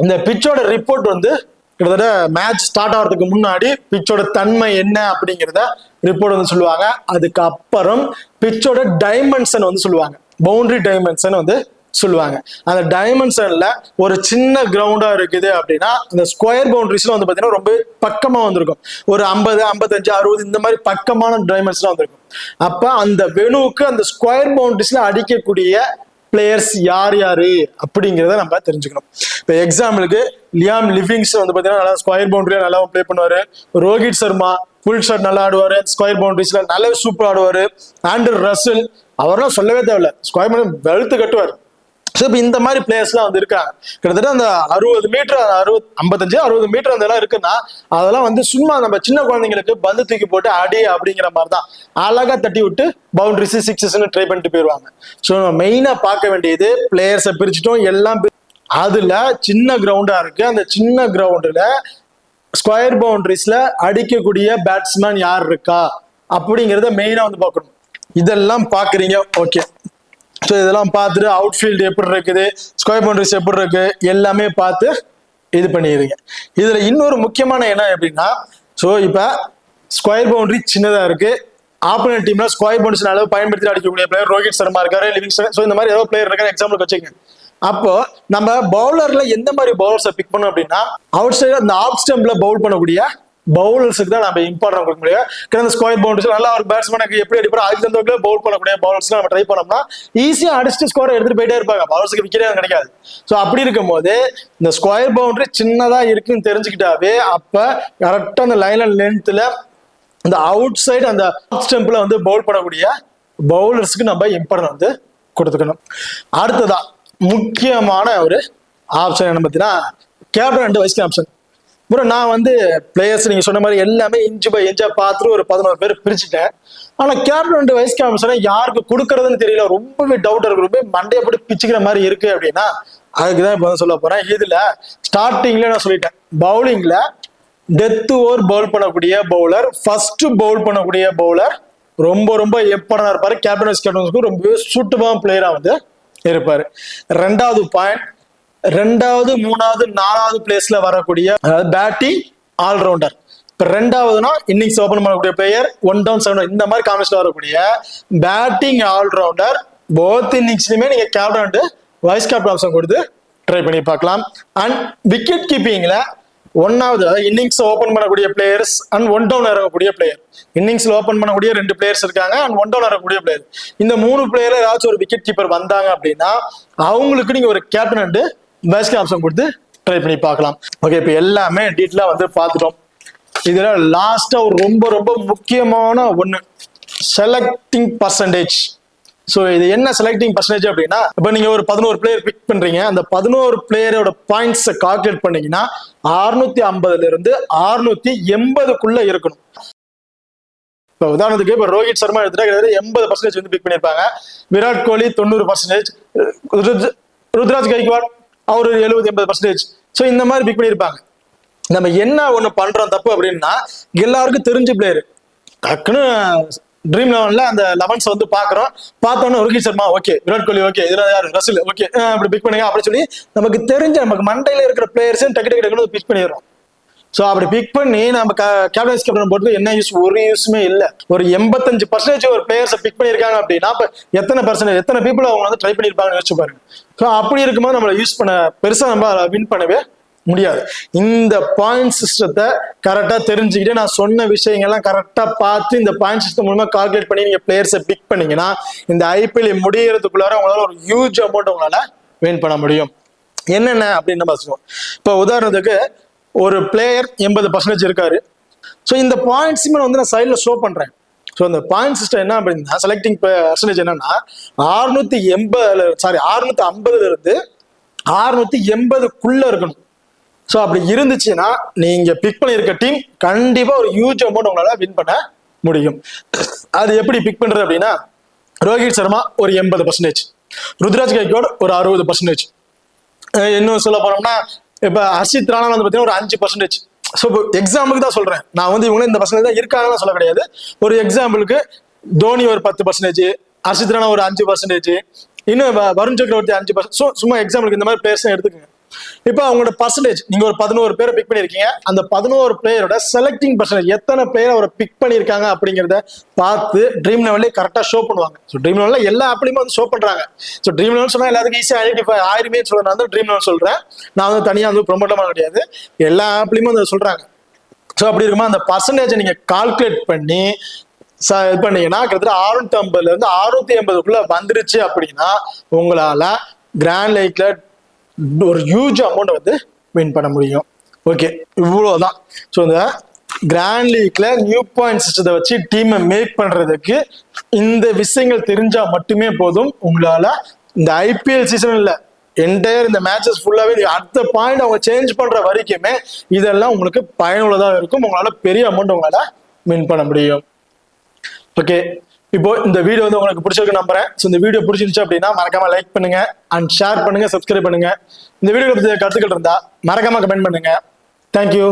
இந்த பிச்சோட ரிப்போர்ட் வந்து கிட்டத்தட்ட மேட்ச் ஸ்டார்ட் ஆகிறதுக்கு முன்னாடி பிச்சோட தன்மை என்ன அப்படிங்கிறத ரிப்போர்ட் வந்து சொல்லுவாங்க. அதுக்கப்புறம் பிச்சோட டைமென்ஷன் வந்து சொல்லுவாங்க, பவுண்டரி டைமென்ஷன் வந்து சொல்லுவாங்க. அந்த டைமென்ஷன்ல ஒரு சின்ன கிரவுண்டா இருக்குது அப்படின்னா அந்த ஸ்கொயர் பவுண்டரிஸ்ல வந்து பாத்தீங்கன்னா ரொம்ப பக்கமா வந்திருக்கும், ஒரு 50 55 60 இந்த மாதிரி பக்கமான டைமென்ஷன் வந்திருக்கும். அப்ப அந்த வெனுவுக்கு அந்த ஸ்கொயர் பவுண்டரிஸ்ல அடிக்கக்கூடிய பிளேயர்ஸ் யாரு அப்படிங்கிறத நம்ம தெரிஞ்சுக்கணும். இப்போ எக்ஸாம்பிளுக்கு லியாம் லிவிங்ஸ்டன் வந்து பாத்தீங்கன்னா நல்லா ஸ்கொயர் பவுண்டரியா நல்லா பிளே பண்ணுவாரு. ரோஹித் சர்மா ஃபுல் ஷாட் நல்லா ஆடுவாரு, ஸ்கொயர் பவுண்டரிஸ்ல நல்லா சூப்பர் ஆடுவாரு. ஆண்ட்ரூ ரசல் அவரெல்லாம் சொல்லவே தேவையில்ல, ஸ்கொயர் பவுண்டரி வெளுத்து கட்டுவார். ஸோ இப்போ இந்த மாதிரி பிளேயர்ஸ்லாம் வந்து இருக்காங்க. கிட்டத்தட்ட அந்த 60 மீட்டர் 55 60 மீட்டர் அந்த எல்லாம் இருக்குன்னா அதெல்லாம் வந்து சும்மா நம்ம சின்ன குழந்தைங்களுக்கு பந்து தூக்கி போட்டு அடி அப்படிங்கிற மாதிரி தான் அழகா தட்டி விட்டு பவுண்டரிஸ் 6 ட்ரை பண்ணிட்டு போயிடுவாங்க. ஸோ நம்ம மெயினா பார்க்க வேண்டியது பிளேயர்ஸை பிரிச்சுட்டோம் எல்லாம். அதுல சின்ன கிரவுண்டா இருக்கு, அந்த சின்ன கிரவுண்டுல ஸ்கொயர் பவுண்டரிஸ்ல அடிக்கக்கூடிய பேட்ஸ்மேன் யார் இருக்கா அப்படிங்கிறத மெயினா வந்து பார்க்கணும். இதெல்லாம் பாக்குறீங்க, ஓகே. ஸோ இதெல்லாம் பார்த்துட்டு அவுட்ஃபீல்டு எப்படி இருக்குது, ஸ்கொயர் பவுண்டரிஸ் எப்படி இருக்கு எல்லாமே பார்த்து இது பண்ணிடுறீங்க. இதுல இன்னொரு முக்கியமான என்ன அப்படின்னா, ஸோ இப்போ ஸ்கொயர் பவுண்டரி சின்னதா இருக்கு, ஆப்போனன்ட் டீம்ல ஸ்கொயர் பவுண்டரிஸ் அளவு பயன்படுத்தி அடிக்கக்கூடிய பிளேயர் ரோஹித் சர்மா இருக்காரு, லிவிங்ஸ்டன், ஸோ இந்த மாதிரி ஏதோ பிளேயர் இருக்காரு எக்ஸாம்பிளுக்கு வச்சுக்கோங்க. அப்போ நம்ம பவுலர்ல எந்த மாதிரி பவுலர்ஸை பிக் பண்ணோம் அப்படின்னா, அவுட் சைடு அந்த ஆஃப் ஸ்டம்ப்ல பவுல் பண்ணக்கூடிய பவுலர்ஸுக்கு தான் நம்ம இம்பார்ட்டன் கொடுக்க முடியும். கிட்ட ஸ்கொயர் பவுண்டரிஸ் நல்லா ஒரு பேட்ஸ்மேனுக்கு எப்படி அடிப்பாரோ அதுக்கு தகுந்த பவுல் பண்ணக்கூடிய பவுலர்ஸ் நம்ம ட்ரை பண்ணோம்னா ஈஸியா அடிச்சுட்டு ஸ்கோர் எடுத்துட்டு போயிட்டே இருப்பாங்க, பவுலர்ஸுக்கு விக்கெட்டே கிடைக்காது. ஸோ அப்படி இருக்கும் போது இந்த ஸ்கொயர் பவுண்டரி சின்னதா இருக்குன்னு தெரிஞ்சுக்கிட்டாவே அப்ப கரெக்டா அந்த லைன் அண்ட் லென்த்ல இந்த அவுட் சைடு அந்த ஆஃப் ஸ்டம்ப்ல வந்து பவுல் பண்ணக்கூடிய பவுலர்ஸ்க்கு நம்ம இம்பார்ட்டன் வந்து கொடுத்துக்கணும். அடுத்ததா முக்கியமான ஒரு ஆப்ஷன் என்ன பார்த்தீங்கன்னா, captain and vice captain. Bro நான் வந்து பிளேயர்ஸ் நீங்க சொன்ன மாதிரி எல்லாமே இன்ச்சு பை இன்ச்சா பார்த்துட்டு ஒரு 11 பேர் பிரிச்சுட்டேன். ஆனா கேப்டன் அண்ட் வைஸ் கேப்டனை யாருக்கு கொடுக்கறதுன்னு தெரியல, ரொம்பவே டவுட் இருக்கு, ரொம்ப மண்டையை போட்டு பிச்சுக்கிற மாதிரி இருக்கு அப்படின்னா அதுக்குதான் இப்போ சொல்ல போறேன். இதுல ஸ்டார்டிங்ல நான் சொல்லிட்டேன், பவுலிங்ல டெத் ஓவர் பவுல் பண்ணக்கூடிய பவுலர், ஃபர்ஸ்ட் பவுல் பண்ணக்கூடிய பவுலர் ரொம்ப ரொம்ப எப்படா இருப்பாரு, கேப்டன் வைஸ் கேப்டனுக்கு ரொம்பவே சூட்டபான பிளேயரா வந்து இருப்பாரு. ரெண்டாவது பாயிண்ட், ரெண்டாவது மூணாவது நாலாவது பிளேஸ்ல வரக்கூடிய பேட்டிங் ஆல்ரவுண்டர். இப்ப ரெண்டாவதுனா இன்னிங்ஸ் ஓபன் பண்ணக்கூடிய பிளேயர், 1 down 7 இந்த மாதிரி காம்பினேஷன்ல வரக்கூடிய பேட்டிங் ஆல்ரவுண்டர் போத் இன்னிங்ஸ்லயுமே நீங்க captain and vice captain option கொடுத்து ட்ரை பண்ணி பார்க்கலாம். அண்ட் விக்கெட் கீப்பிங்ல ஒன்னாவது இன்னிங்ஸ் ஓபன் பண்ணக்கூடிய பிளேயர்ஸ் அண்ட் 1 down இறங்கக்கூடிய பிளேயர், இன்னிங்ஸ்ல ஓபன் பண்ணக்கூடிய 2 பிளேயர்ஸ் இருக்காங்க அண்ட் 1 down இறங்கக்கூடிய பிளேயர். இந்த 3 பிளேயர்ல ஏதாச்சும் ஒரு விக்கெட் கீப்பர் வந்தாங்க அப்படின்னா அவங்களுக்கு நீங்க ஒரு கேப்டன் அண்ட் வைஸ் ஆப்ஷன் கொடுத்து ட்ரை பண்ணி பார்க்கலாம். ஓகே, இப்போ எல்லாமே டீட்டெயிலா வந்து பார்த்துட்டோம். இதுல லாஸ்டா ஒரு ரொம்ப ரொம்ப முக்கியமான ஒண்ணு, செலக்டிங் பர்சன்டேஜ். ஸோ இது என்ன செலக்டிங் பர்சன்டேஜ் அப்படின்னா, இப்போ நீங்க ஒரு 11 பிளேயர் பிக் பண்றீங்க, அந்த 11 பிளேயரோட பாயிண்ட்ஸ் கால்குலேட் பண்ணீங்கன்னா 650ல இருந்து 680க்குள்ள இருக்கணும். இப்போ உதாரணத்துக்கு இப்போ ரோஹித் சர்மா எடுத்துட்டா 80% வந்து பிக் பண்ணியிருப்பாங்க, விராட் கோலி 90%, ருத்ராஜ் கைக்வாட் அவர் 70-80%. ஸோ இந்த மாதிரி பிக் பண்ணியிருப்பாங்க. நம்ம என்ன ஒண்ணு பண்றோம் தப்பு அப்படின்னா, எல்லாருக்கும் தெரிஞ்ச பிளேயர் டக்குன்னு ட்ரீம் 11ல அந்த 11s வந்து பாக்குறோம், பார்த்தோன்னா ரோஹித் சர்மா ஓகே, விராட் கோலி ஓகே, இதுல யாரு ரசில் ஓகே, அப்படி பிக் பண்ணுங்க அப்படின்னு சொல்லி நமக்கு தெரிஞ்ச நமக்கு மண்டையில இருக்கிற பிளேயர்ஸ் டக்கு டக்குன்னு பிக் பண்ணிடுறோம். ஸோ அப்படி பிக் பண்ணி நம்ம கேப்டன் கேப்டன் போட்டு என்ன யூஸ், ஒரு யூஸுமே இல்லை. ஒரு 85% ஒரு பிளேயர்ஸை பிக் பண்ணியிருக்காங்க அப்படின்னா எத்தனை பர்சன்டேஜ் எத்தனை பீப்புள் அவங்க வந்து ட்ரை பண்ணியிருப்பாங்கன்னு யோசிச்சு பாருங்க. ஸோ அப்படி இருக்கும்போது நம்மளை யூஸ் பண்ண பெருசா நம்ம வின் பண்ணவே முடியாது. இந்த பாயிண்ட் சிஸ்டத்தை கரெக்டா தெரிஞ்சுக்கிட்டு நான் சொன்ன விஷயங்கள்லாம் கரெக்டா பார்த்து இந்த பாயிண்ட் சிஸ்டம் மூலமா கால்குலேட் பண்ணி நீங்க பிளேயர்ஸை பிக் பண்ணீங்கன்னா இந்த ஐபிஎல் முடியறதுக்குள்ளார உங்களால ஒரு ஹியூஜ் அமௌண்ட் உங்களால வின் பண்ண முடியும். என்னென்ன அப்படின்னு பார்த்துக்கோம். இப்போ உதாரணத்துக்கு ஒரு பிளேயர் 80% இருக்காரு. ஸோ இந்த பாயிண்ட்ஸ் வந்து நான் சைட்ல ஷோ பண்றேன். ஸோ இந்த பாயிண்ட் சிஸ்டம் என்ன அப்படின்னா, செலக்டிங் பர்சன்டேஜ் என்னன்னா 650ல இருந்து 680க்குள்ள இருக்கணும். ஸோ அப்படி இருந்துச்சுன்னா நீங்க பிக் பண்ணியிருக்க டீம் கண்டிப்பா ஒரு ஹியூஜ் அமௌண்ட் உங்களால வின் பண்ண முடியும். அது எப்படி பிக் பண்றது அப்படின்னா, ரோஹித் சர்மா ஒரு 80%, ருத்ராஜ் கைக்வாட் ஒரு 60%. இன்னும் சொல்ல போனோம்னா இப்ப ஹர்ஷித் ராணா வந்து பாத்தீங்கன்னா ஒரு 5%. ஸோ எக்ஸாம்பிளுக்கு தான் சொல்றேன், நான் வந்து இவங்களும் இந்த பர்சன்டேஜ் தான் இருக்காங்கன்னு சொல்ல கிடையாது. ஒரு எக்ஸாம்பிளுக்கு தோனி ஒரு 10%, ஹர்ஷித் ராணா ஒரு 5%, இன்னும் வருண் சக்கரவர்த்தி 5%. சும்மா எக்ஸாம்பிளுக்கு இந்த மாதிரி பிளேயர்ஸ் எடுத்துக்கோங்க. இப்போ அவங்களோட பர்சன்டேஜ் நீங்க ஒரு 11 பேரை பிக் பண்ணிருக்கீங்க, அந்த 11 பிளேயரோட செலக்டிங் பர்சன்டேஜ் எத்தனை பிளேயர் அவரை பிக் பண்ணிருக்காங்க அப்படிங்கிறத பார்த்து ட்ரீம் லெவல்லே கரெக்டா ஷோ பண்ணுவாங்க. ஸோ ட்ரீம் லெவல்ல எல்லா ஆப்லயுமே வந்து ஷோ பண்றாங்க. ஸோ ட்ரீம் லெவல் சொன்னா எல்லாத்துக்கும் ஈஸியா ஐடென்டிஃபை ஆயிருமே சொல்றேன், வந்து ட்ரீம் லெவல் சொல்றேன். நான் வந்து தனியா வந்து ப்ரொமோட்டமா கிடையாது, எல்லா ஆப்லயுமே வந்து சொல்றாங்க. ஸோ அப்படி இருக்குமா அந்த பர்சன்டேஜை நீங்க கால்குலேட் பண்ணி இது பண்ணீங்கன்னா கிட்டத்தட்ட 650ல இருந்து 680க்குள்ள வந்துருச்சு அப்படின்னா உங்களால கிராண்ட் லீக்ல ஒரு ஹியூஜ் அமௌண்ட் வந்து வின் பண்ண முடியும். ஓகே, இவ்வளவுதான். ஸோ இந்த கிராண்ட் லீக்ல நியூ பாயிண்ட் சிஸ்டத்தை வச்சு டீமை மேக் பண்றதுக்கு இந்த விஷயங்கள் தெரிஞ்சா மட்டுமே போதும். உங்களால இந்த ஐபிஎல் சீசன் இல்ல, என்டையர் இந்த மேட்சஸ் ஃபுல்லாவே அடுத்த பாயிண்ட் அவங்க சேஞ்ச் பண்ற வரைக்குமே இதெல்லாம் உங்களுக்கு பயனுள்ளதாக இருக்கும். உங்களால பெரிய அமௌண்ட் உங்களால வின் பண்ண முடியும். ஓகே, இப்போ இந்த வீடியோ வந்து உங்களுக்கு பிடிச்சிருக்கு நம்புறேன். ஸோ இந்த வீடியோ பிடிச்சிருந்துச்சு அப்படின்னா மறக்காம லைக் பண்ணுங்க அண்ட் ஷேர் பண்ணுங்க, சப்ஸ்கிரைப் பண்ணுங்க. இந்த வீடியோ பத்தி கருத்துக்கள் இருந்தா மறக்காம கமெண்ட் பண்ணுங்க. தேங்க்யூ.